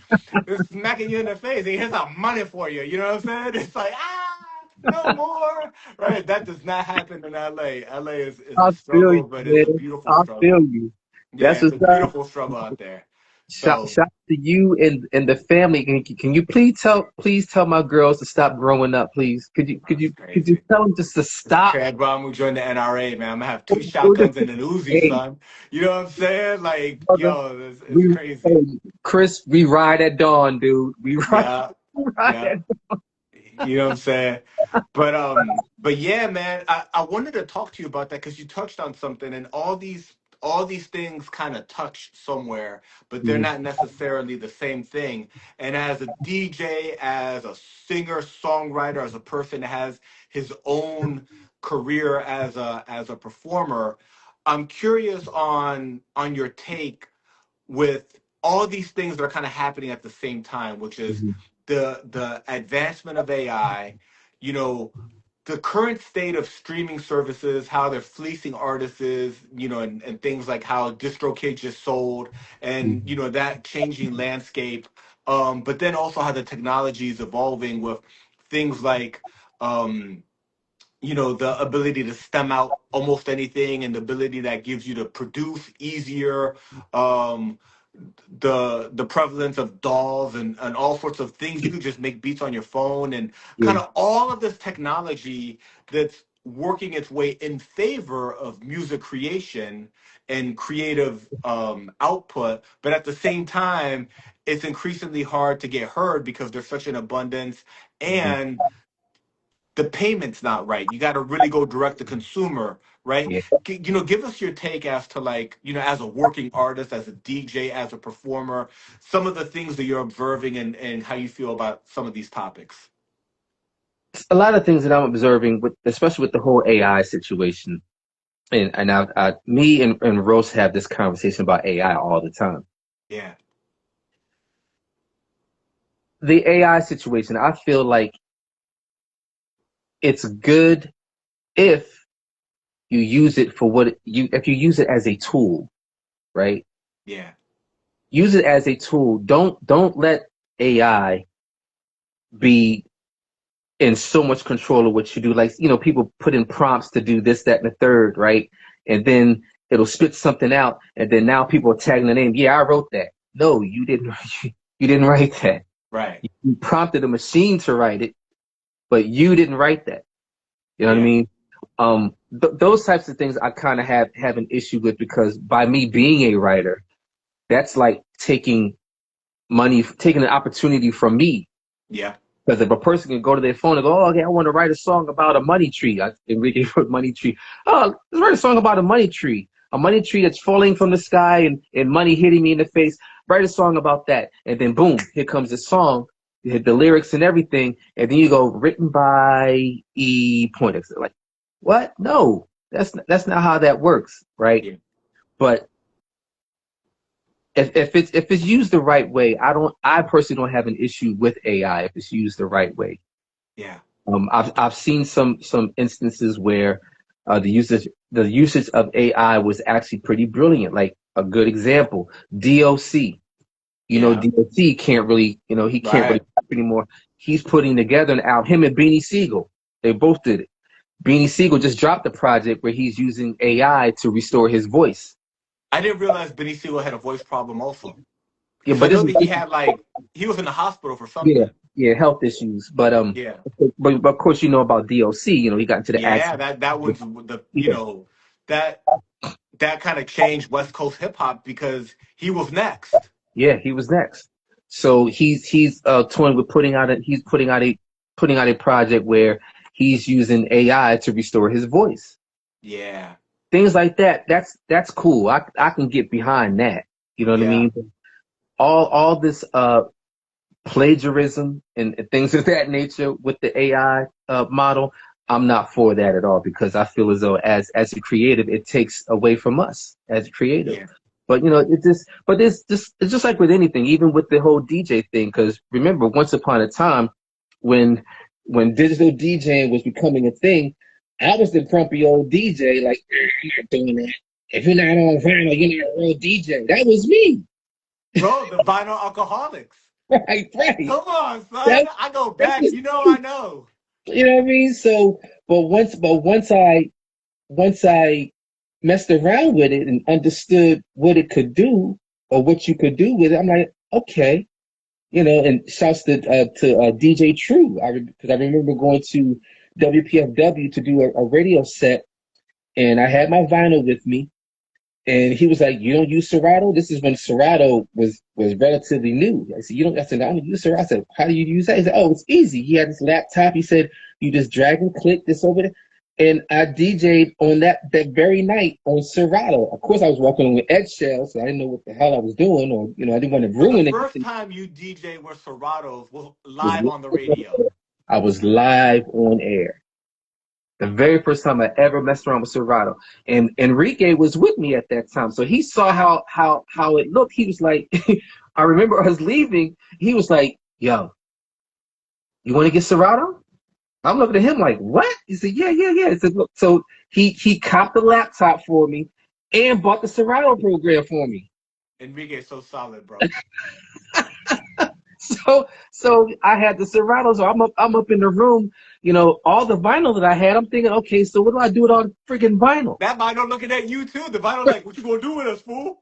it's smacking you in the face. And here's some money for you. You know what I'm saying? It's like no more. Right? That does not happen in LA. LA is I a feel struggle, you, but it's a man. beautiful I feel struggle. you. Yeah, That's it's what's a up. beautiful struggle out there. Shout, So shout to you and the family. Can you please tell my girls to stop growing up, please? Could you that's could you crazy. tell them just to stop? Chad Brown will join the NRA, man. I'm gonna have two shotguns and an Uzi, Hey, son. You know what I'm saying? Like, brother, yo, it's hey, crazy. Chris, we ride at dawn, dude. We ride, Yeah, we ride yeah. at You know what I'm saying? But yeah, man, I wanted to talk to you about that because you touched on something, and all these things kind of touch somewhere, but they're dawn. not necessarily the same thing. And as a DJ, as a singer, songwriter, as a person that has his own career as a performer, I'm curious on your take with all these things that are kind of happening at the same time, which is Mhm. the advancement of AI, you know, the current state of streaming services, how they're fleecing artists, and things like how DistroKid just sold, and Mhm. that changing landscape. But then also how the technology is evolving with things like the ability to stem out almost anything and the ability that gives you to produce easier. Um, the prevalence of dolls and all sorts of things. You could just make beats on your phone and Yeah, kind of all of this technology that's working its way in favor of music creation and creative output. But at the same time, it's increasingly hard to get heard because there's such an abundance mhm. and the payment's not right. You got to really go direct to consumer, right? Yeah. Give us your take as to like, as a working artist, as a DJ, as a performer, some of the things that you're observing and how you feel about some of these topics. A lot of things that I'm observing, especially with the whole AI situation, and me and Rose have this conversation about AI all the time. Yeah, The AI situation, I feel like it's good if you use it for if you use it as a tool, right? yeah, Use it as a tool. Don't let AI be in so much control of what you do. Like, people put in prompts to do this, that, and the third, right? And then it'll spit something out, and then now people are tagging the name. Yeah, I wrote that. No, you didn't. You didn't write that. right. You prompted a machine to write it, but you didn't write that. You know what I Yeah, mean? Those types of things I kind of have an issue with, because by me being a writer, that's like taking an opportunity from me. yeah, Because if a person can go to their phone and go, oh, okay, I want to write a song about a money tree. Enrique wrote money tree. Oh, let's write a song about a money tree that's falling from the sky and money hitting me in the face. Write a song about that. And then boom, here comes the song. You hit the lyrics and everything. And then you go, written by E. Pointex. Like, what? No, that's not how that works, right? yeah, But if it's used the right way, I personally don't have an issue with AI if it's used the right way. yeah, I've seen some instances where the usage of AI was actually pretty brilliant. Like a good example, DOC. yeah. DOC can't really, he can't really Right. rap anymore. He's putting together an album. Him and Beanie Siegel, they both did it. Beanie Siegel just dropped a project where he's using AI to restore his voice. I didn't realize Benny Siegel had a voice problem also. Yeah, Because I but this know is that he was in the hospital for yeah, something. yeah, health issues. Yeah. But of course you know about DOC. He got into the Yeah, accident. that one's the Yeah, that that kind of changed West Coast hip hop because he was next. yeah, he was next. So he's toying with putting out a project where he's using AI to restore his voice. Yeah, Things like that. That's cool. I can get behind that. You know what I yeah, mean? All this plagiarism and things of that nature with the AI model, I'm not for that at all, because I feel as though as a creative, it takes away from us as a creative. yeah. But it's just like with anything, even with the whole DJ thing. Because remember, once upon a time, when digital DJing was becoming a thing, I was the grumpy old DJ. Like, I'm not doing that. If you're not on vinyl, you're not a real DJ. That was me. Bro, the vinyl alcoholics. Right, right. Come on, son. That, I go that back. was You know I me. know. You know what I mean? So, once I messed around with it and understood what it could do or what you could do with it, I'm like, okay, And shouts to DJ True, because I remember going to WPFW to do a radio set, and I had my vinyl with me, and he was like, "You don't use Serato?" This is when Serato was relatively new. I said, "You don't?" I said, "I don't use Serato." I said, "How do you use that?" He said, "Oh, it's easy." He had his laptop. He said, "You just drag and click this over there." And I DJ'd on that very night on Serato. Of course, I was walking on with eggshells, so I didn't know what the hell I was doing, or I didn't want to So the ruin first anything. time you DJ with Seratos was Was live on the radio. I was live on air. The very first time I ever messed around with Serato. And Enrique was with me at that time. So he saw how it looked. He was like, I remember us leaving, he was like, "Yo, you want to get Serato?" I'm looking at him like, "What?" He said, "Yeah, yeah, yeah." He said, "Look," so he copped the laptop for me and bought the Serato program for me. Enrique's so solid, bro. So I had the Serato, so I'm up in the room, all the vinyl that I had. I'm thinking, okay, so what do I do with all the freaking vinyl? That vinyl looking at you too. The vinyl like, what you gonna do with us, fool?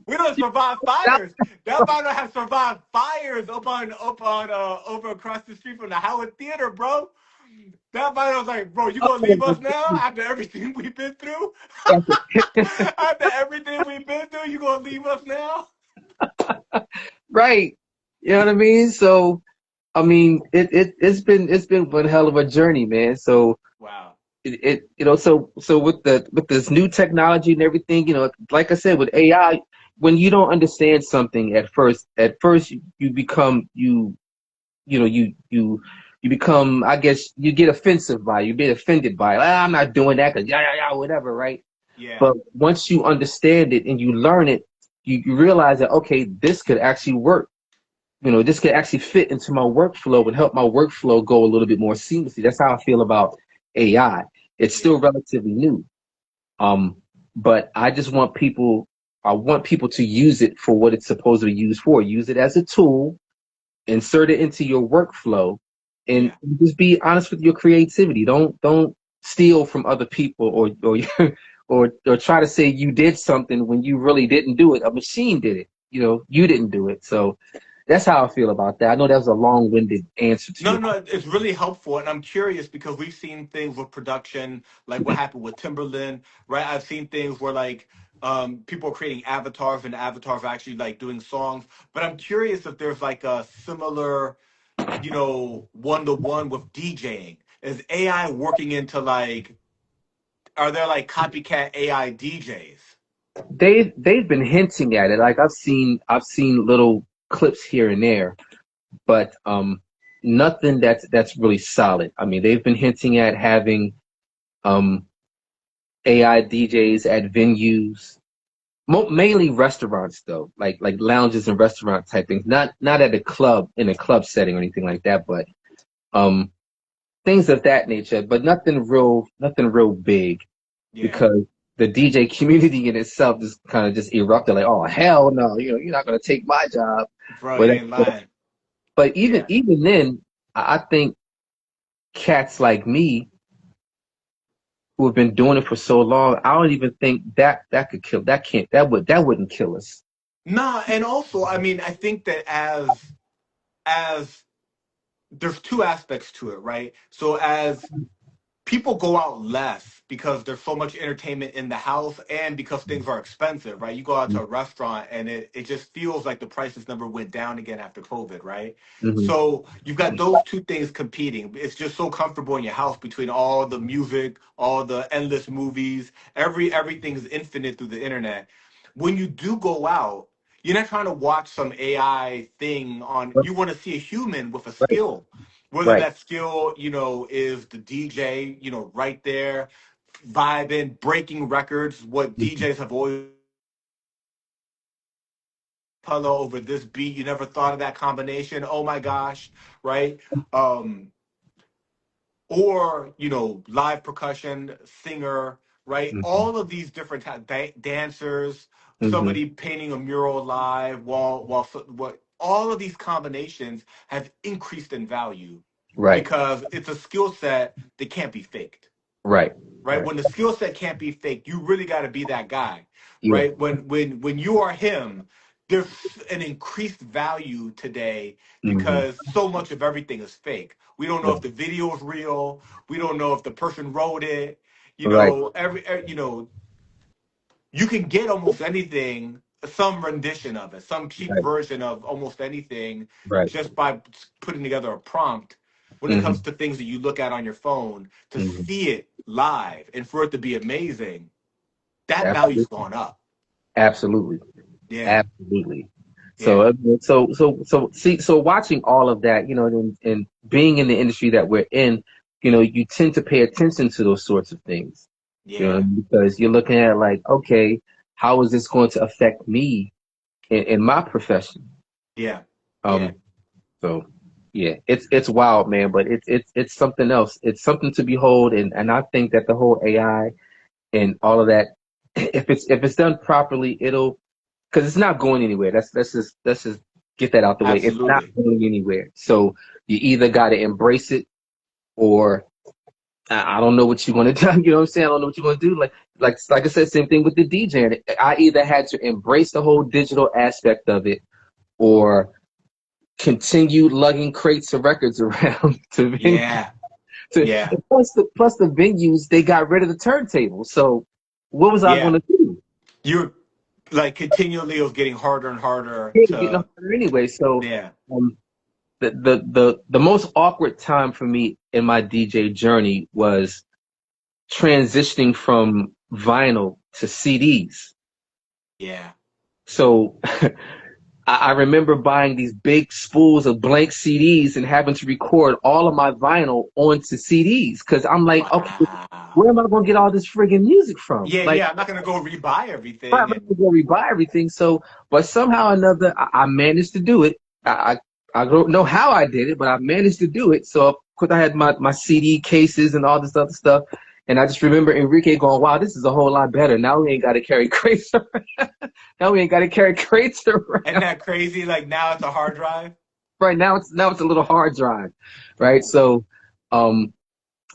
We done survived fires. That vinyl has survived fires over across the street from the Howard Theater, bro. That vinyl was like, bro, you gonna leave us now after everything we've been through? After everything we've been through, you gonna leave us now? Right. You know what I mean? So I mean, it's been one hell of a journey, man. So Wow. so with this new technology and everything, like I said, with AI, when you don't understand something at first you become you become, I guess, you get offensive by it, you get offended by it. "Ah, I'm not doing that because yeah, yeah, yeah, whatever," right? Yeah. But once you understand it and you learn it, you realize that, okay, this could actually work. This could actually fit into my workflow and help my workflow go a little bit more seamlessly. That's how I feel about AI. It's Yeah. still relatively new. Um, but I want people to use it for what it's supposed to be used for. Use it as a tool, insert it into your workflow, and Yeah. just be honest with your creativity. Don't steal from other people, or or try to say you did something when you really didn't do it. A machine did it. You didn't do it. So that's how I feel about that. I know that was a long-winded answer to No, your no, question. it's really helpful, and I'm curious because we've seen things with production, like what happened with Timberland, right? I've seen things where like people are creating avatars, and avatars are actually like doing songs. But I'm curious if there's like a similar, one to one with DJing. Is AI working into like, are there like copycat AI DJs? They've been hinting at it. Like I've seen little clips here and there, but nothing that's really solid. I mean, they've been hinting at having um AI DJs at venues, mainly restaurants though, like lounges and restaurant type things. Not at a club, in a club setting or anything like that, but um things of that nature. But nothing real big, Yeah, because the DJ community in itself just kind of just erupted like, "Oh hell no, you're not gonna take my job." bro, you But ain't lying. but even Yeah. even then, I think cats like me who have been doing it for so long, I don't even think that could kill. That wouldn't kill us. Nah, and also, I mean, I think that as there's two aspects to it, right? So as people go out less because there's so much entertainment in the house and because things are expensive, right? You go out to a restaurant and it just feels like the prices never went down again after COVID, right? Hmm. So you've got those two things competing. It's just so comfortable in your house between all the music, all the endless movies, everything is infinite through the internet. When you do go out, you're not trying to watch some AI thing on, you want to see a human with a Right, skill, whether right. that skill, is the DJ, right there, vibing, breaking records, what Mhm. DJs have always acapella over this beat. You never thought of that combination. Oh my gosh, right? Um, or live percussion singer, right? Mm-hmm. All of these different dancers, Mm-hmm. somebody painting a mural live, what all of these combinations have increased in value Right. because it's a skill set that can't be faked, Right. right? Right. When the skill set can't be faked, you really got to be that guy, Yeah. right? When you are him, there's an increased value today Mm-hmm. because so much of everything is fake. We don't know Right. if the video is real. We don't know if the person wrote it. Right. You can get almost anything, some rendition of it, some cheap Right. version of almost anything Right. just by putting together a prompt when it Mm-hmm. comes to things that you look at on your phone to Mm-hmm. see it live and for it to be amazing, that value's Absolutely. gone up. Absolutely. Yeah, Absolutely. So, yeah, so watching all of that, and being in the industry that we're in, you tend to pay attention to those sorts of things, yeah, because you're looking at like, okay, how is this going to affect me in my profession? yeah, yeah, Um, so yeah, it's wild, man, but it's something else. It's something to behold, and I think that the whole AI and all of that, if it's done properly, it'll because it's not going anywhere. Let's just get that out the way. It's not absolutely. going anywhere. So you either got to embrace it, or I don't know what you're going to do. You know what I'm saying? I don't know what you're going to do. Like I said, same thing with the DJing. I either had to embrace the whole digital aspect of it, or continue lugging crates of records around to venues. Yeah, To, yeah, plus the venues, they got rid of the turntables. So what was I going yeah. to do? You're like continually it was getting harder and harder It was getting to, harder anyway. So yeah, um, the most awkward time for me in my DJ journey was transitioning from vinyl to CDs. yeah, So I remember buying these big spools of blank CDs and having to record all of my vinyl onto CDs because I'm like, okay, wow. where am I going to get all this friggin' music from? Yeah, Like, yeah. I'm not gonna go rebuy I'm everything. not going to go rebuy everything. So, but somehow or another, I managed to do it. I don't know how I did it, but I managed to do it. So, of course, I had my CD cases and all this other stuff. And I just remember Enrique going, wow, this is a whole lot better. Now we ain't got to carry crates around. Now we ain't got to carry crates Isn't around. that crazy? Like now it's a hard drive. Right now it's a little hard drive. Right. So um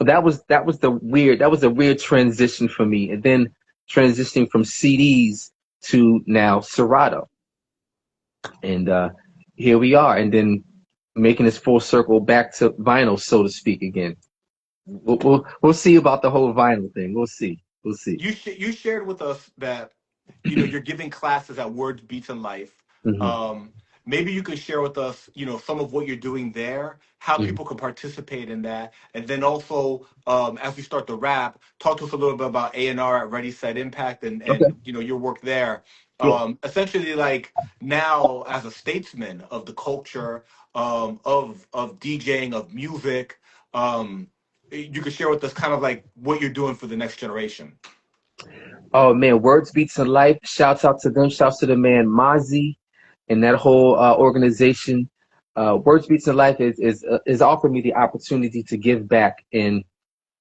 that was a weird transition for me. And then transitioning from CDs to now Serato. And here we are. And then making this full circle back to vinyl, so to speak, again. We'll see about the whole vinyl thing. We'll see. We'll see. You shared with us that you're giving classes at Words Beats and Life. Hmm. Um, Maybe you could share with us some of what you're doing there, how Hmm. people can participate in that, and then also as we start to wrap, talk to us a little bit about A&R at Ready Set Impact Okay. and your work there. Yeah. Essentially, like now as a statesman of the culture, of DJing, of music. You could share with us kind of like what you're doing for the next generation. Oh man, Words Beats in Life. Shouts out to them. Shouts to the man Mozzie and that whole organization. Words Beats in Life is offered me the opportunity to give back and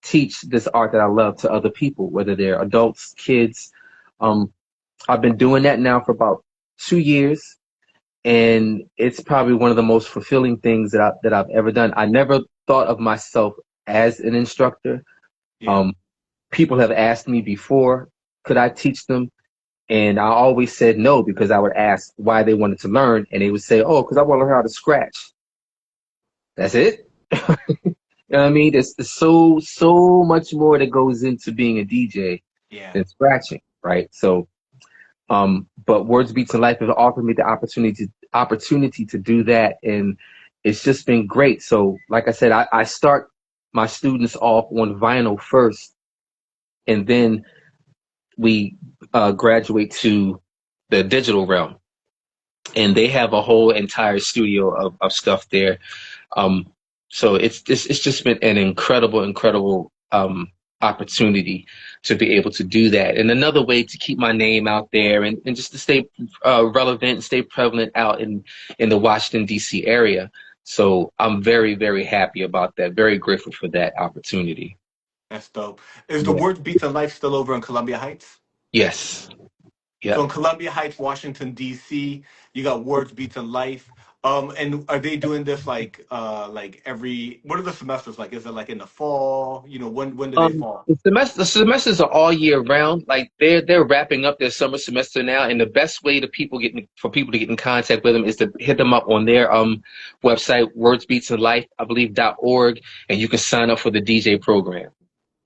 teach this art that I love to other people, whether they're adults, kids. Um, I've been doing that now for about 2 years, and it's probably one of the most fulfilling things that I've ever done. I never thought of myself as an instructor. Yeah. Um, People have asked me before, could I teach them? And I always said no because I would ask why they wanted to learn, and they would say, "Oh, because I want to learn how to scratch." That's it. You know what I mean? There's so much more that goes into being a DJ Yeah. than scratching, right? So, but Words Beats in Life have offered me the opportunity to do that, and it's just been great. So, like I said, I start my students off on vinyl first, and then we graduate to the digital realm, and they have a whole entire studio of stuff there. Um, so it's just been an incredible opportunity to be able to do that. And another way to keep my name out there and just to stay relevant and stay prevalent out in the Washington, D.C. area. So I'm very, very happy about that. Very grateful for that opportunity. That's dope. Is the Yeah. Words Beats and Life still over in Columbia Heights? Yes. So Yep. in Columbia Heights, Washington, D.C., you got Words Beats and Life. And are they doing this like every, what are the semesters like? Is it like in the fall? You know, when do they fall? The semesters are all year round. Like they're wrapping up their summer semester now, and the best way for people to get in contact with them is to hit them up on their website, wordsbeatsandlife, I believe .org, and you can sign up for the DJ program.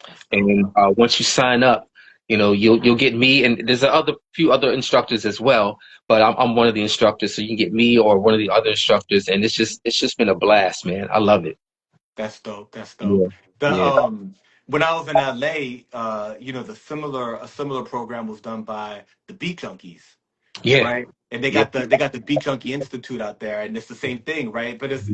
That's dope. And once you sign up, you know, you'll get me, and there's a few other instructors as well, but I'm one of the instructors, so you can get me or one of the other instructors, and it's just been a blast, man. I love it. That's dope. That's dope. Yeah. The Yeah. when I was in LA, you know, a similar program was done by the Beat Junkies, Yeah. right? And they Yeah. got the Beat Junkie Institute out there, and it's the same thing, right? But it's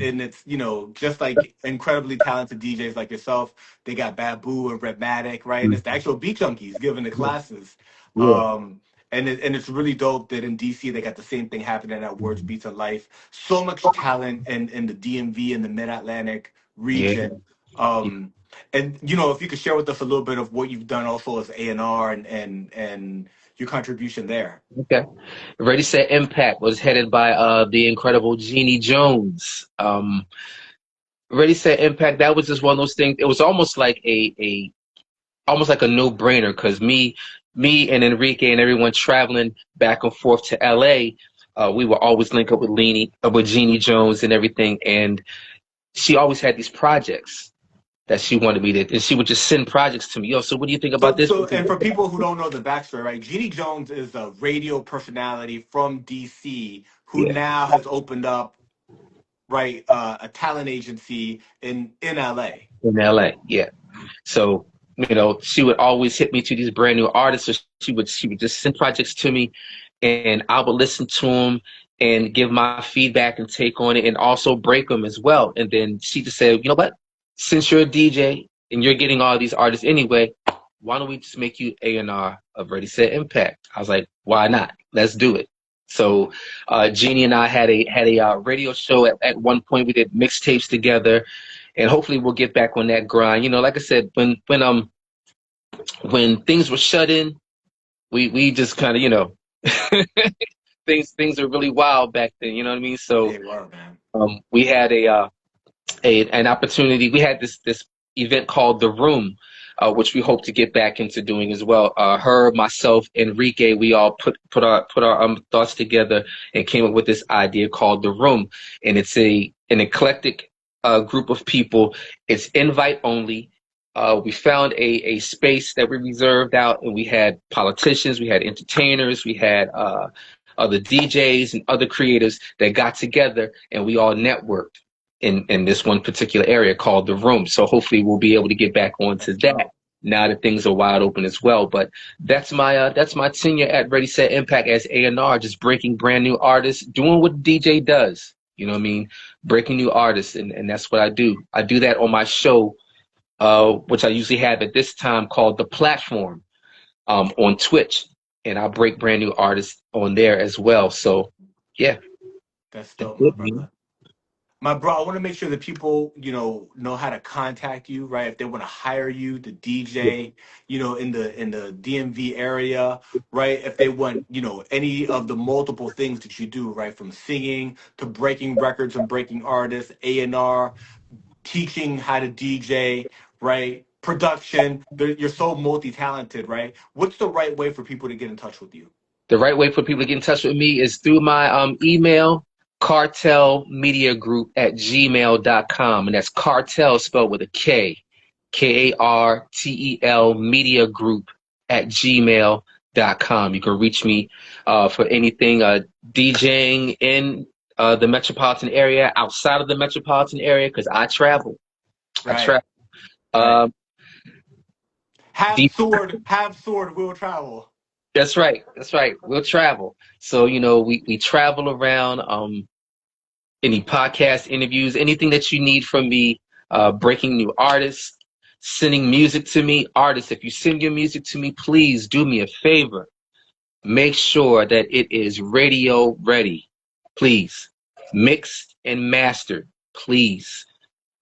you know, just like incredibly talented DJs like yourself, they got Babu and Redmatic, right? And it's the actual Beat Junkies giving the classes. Yeah. Um and it's really dope that in DC they got the same thing happening at Words Beats of Life. So much talent in the DMV and the Mid Atlantic Yeah. region. And you know, if you could share with us a little bit of what you've done also as A&R and your contribution there. Okay. Ready Set Impact was headed by the incredible Jeannie Jones. Ready Set Impact, that was just one of those things. It was almost like almost like a no-brainer because me and Enrique and everyone traveling back and forth to LA, we would always link up with Jeannie Jones and everything, and she always had these projects that she wanted me to, and she would just send projects to me. Yo, so what do you think about this? And for people who don't know the backstory, right? Jeannie Jones is a radio personality from DC who Yeah, now has opened up, right, a talent agency in LA. in LA, yeah. So, you know, she would always hit me to these brand new artists. So she would just send projects to me, and I would listen to them and give my feedback and take on it, and also break them as well. And then she just said, you know what? Since you're a DJ and you're getting all these artists anyway, why don't we just make you A&R of Ready Set Impact? I was like, why not? Let's do it. So Jeannie and I had a radio show at one point. We did mixtapes together, and hopefully we'll get back on that grind. You know, like I said, when things were shut in, we just kind of, you know, things are really wild back then. You know what I mean? So They were, man. we had an opportunity. We had this event called The Room, which we hope to get back into doing as well. Her, myself, Enrique, we all put our thoughts together and came up with this idea called The Room, and it's an eclectic group of people. It's invite only. We found a space that we reserved out, and we had politicians, we had entertainers, we had other DJs and other creators that got together, and we all networked in this one particular area called The Room. So hopefully we'll be able to get back onto that now that things are wide open as well. But that's my tenure at Ready Set Impact as A&R, just breaking brand new artists, doing what DJ does. You know what I mean? Breaking new artists, and that's what I do. I do that on my show, which I usually have at this time called The Platform, on Twitch, and I break brand new artists on there as well. So yeah. That's dope, my brother. My bro, I want to make sure that people, you know how to contact you, right? If they want to hire you to DJ, you know, in the DMV area, right? If they want, you know, any of the multiple things that you do, right? From singing to breaking records and breaking artists, A&R, teaching how to DJ, right? Production. You're so multi-talented, right? What's the right way for people to get in touch with you? The right way for people to get in touch with me is through my email, cartelmediagroup@gmail.com. And that's cartel spelled with a K, KARTEL media group @gmail.com. You can reach me for anything DJing in the metropolitan area, outside of the metropolitan area, because I travel. Right. I travel. Right. Have sword, will travel. That's right. That's right. We'll travel. So, you know, we travel around, any podcast interviews, anything that you need from me, breaking new artists, sending music to me. Artists, if you send your music to me, please do me a favor. Make sure that it is radio ready. Please. Mixed and mastered. Please.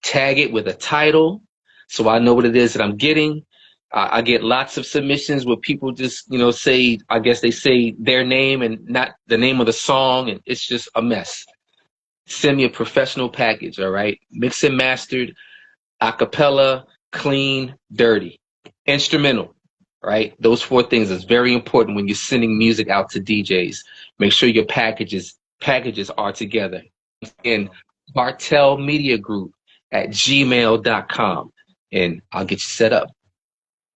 Tag it with a title so I know what it is that I'm getting. I get lots of submissions where people just, say, I guess they say their name and not the name of the song, and it's just a mess. Send me a professional package, all right? Mixed and mastered, a cappella, clean, dirty, instrumental, right? Those 4 things is very important when you're sending music out to DJs. Make sure your packages are together. In Cartel Media Group at gmail.com, and I'll get you set up.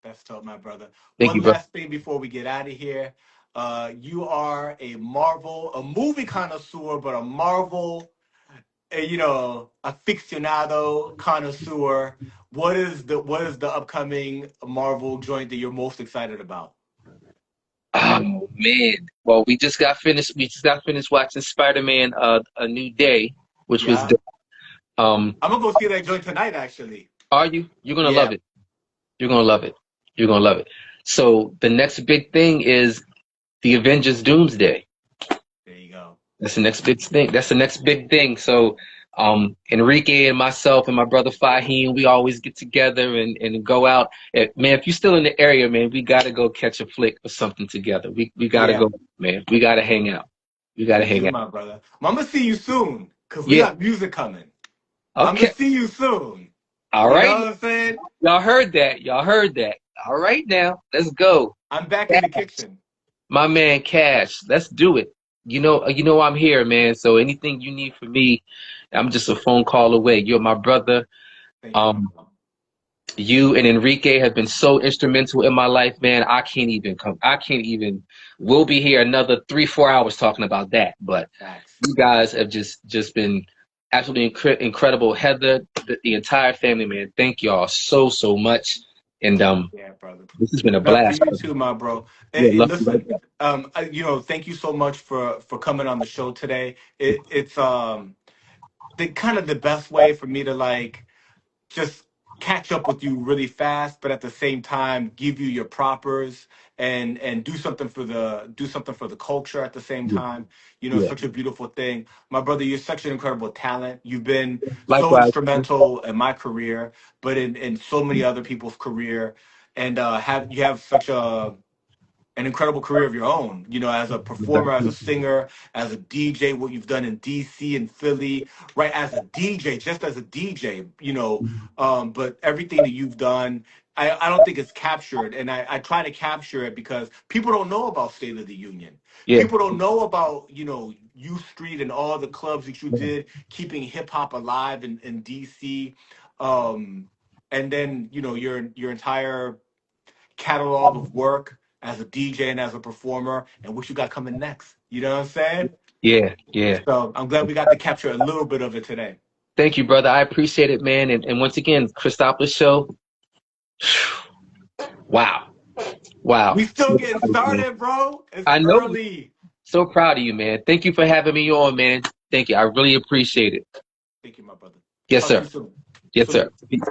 That's dope, my brother. Thank One you, bro. last thing before we get out of here. You are a movie connoisseur, but a Marvel, aficionado connoisseur. What is the upcoming Marvel joint that you're most excited about? Oh man! Well, we just got finished watching Spider-Man: A New Day, which was dope. I'm gonna go see that joint tonight. Actually, are you? You're gonna love it. You're gonna love it. You're gonna love it. So the next big thing is the Avengers Doomsday. There you go. That's the next big thing. That's the next big thing. So Enrique and myself and my brother Fahim, we always get together and go out. Man, if you're still in the area, man, we gotta go catch a flick or something together. We gotta go, man. We gotta hang out. We gotta hang out. My brother. I'm gonna see you soon, because we got music coming. Okay. I'm gonna see you soon. All right. You know what I'm saying? Y'all heard that. All right now. Let's go. I'm back in the kitchen. My man Cash. Let's do it. You know I'm here, man. So anything you need from me, I'm just a phone call away. You're my brother. You and Enrique have been so instrumental in my life, man. I can't even. We'll be here another 3-4 hours talking about that. But you guys have just been absolutely incredible. Heather, the entire family, man. Thank y'all so much. And brother, this has been a blast. You too, my bro. And listen, thank you so much for coming on the show today. It's the kind of the best way for me to just catch up with you really fast, but at the same time give you your propers and do something for the culture at the same time. Such a beautiful thing. My brother, you're such an incredible talent. You've been so instrumental in my career, but in so many other people's career, and you have such an incredible career of your own, as a performer, as a singer, as a DJ, what you've done in DC and Philly, right? As a DJ, just as a DJ, but everything that you've done, I don't think it's captured. And I try to capture it because people don't know about State of the Union. Yeah. People don't know about, U Street and all the clubs that you did, keeping hip hop alive in DC. And then, your entire catalog of work as a DJ and as a performer, and what you got coming next. You know what I'm saying? Yeah. So I'm glad we got to capture a little bit of it today. Thank you, brother. I appreciate it, man. And once again, Cristopolis Show. Wow. We still getting started, bro. It's early. So proud of you, man. Thank you for having me on, man. Thank you. I really appreciate it. Thank you, my brother. Yes, sir. Yes, sir. Peace.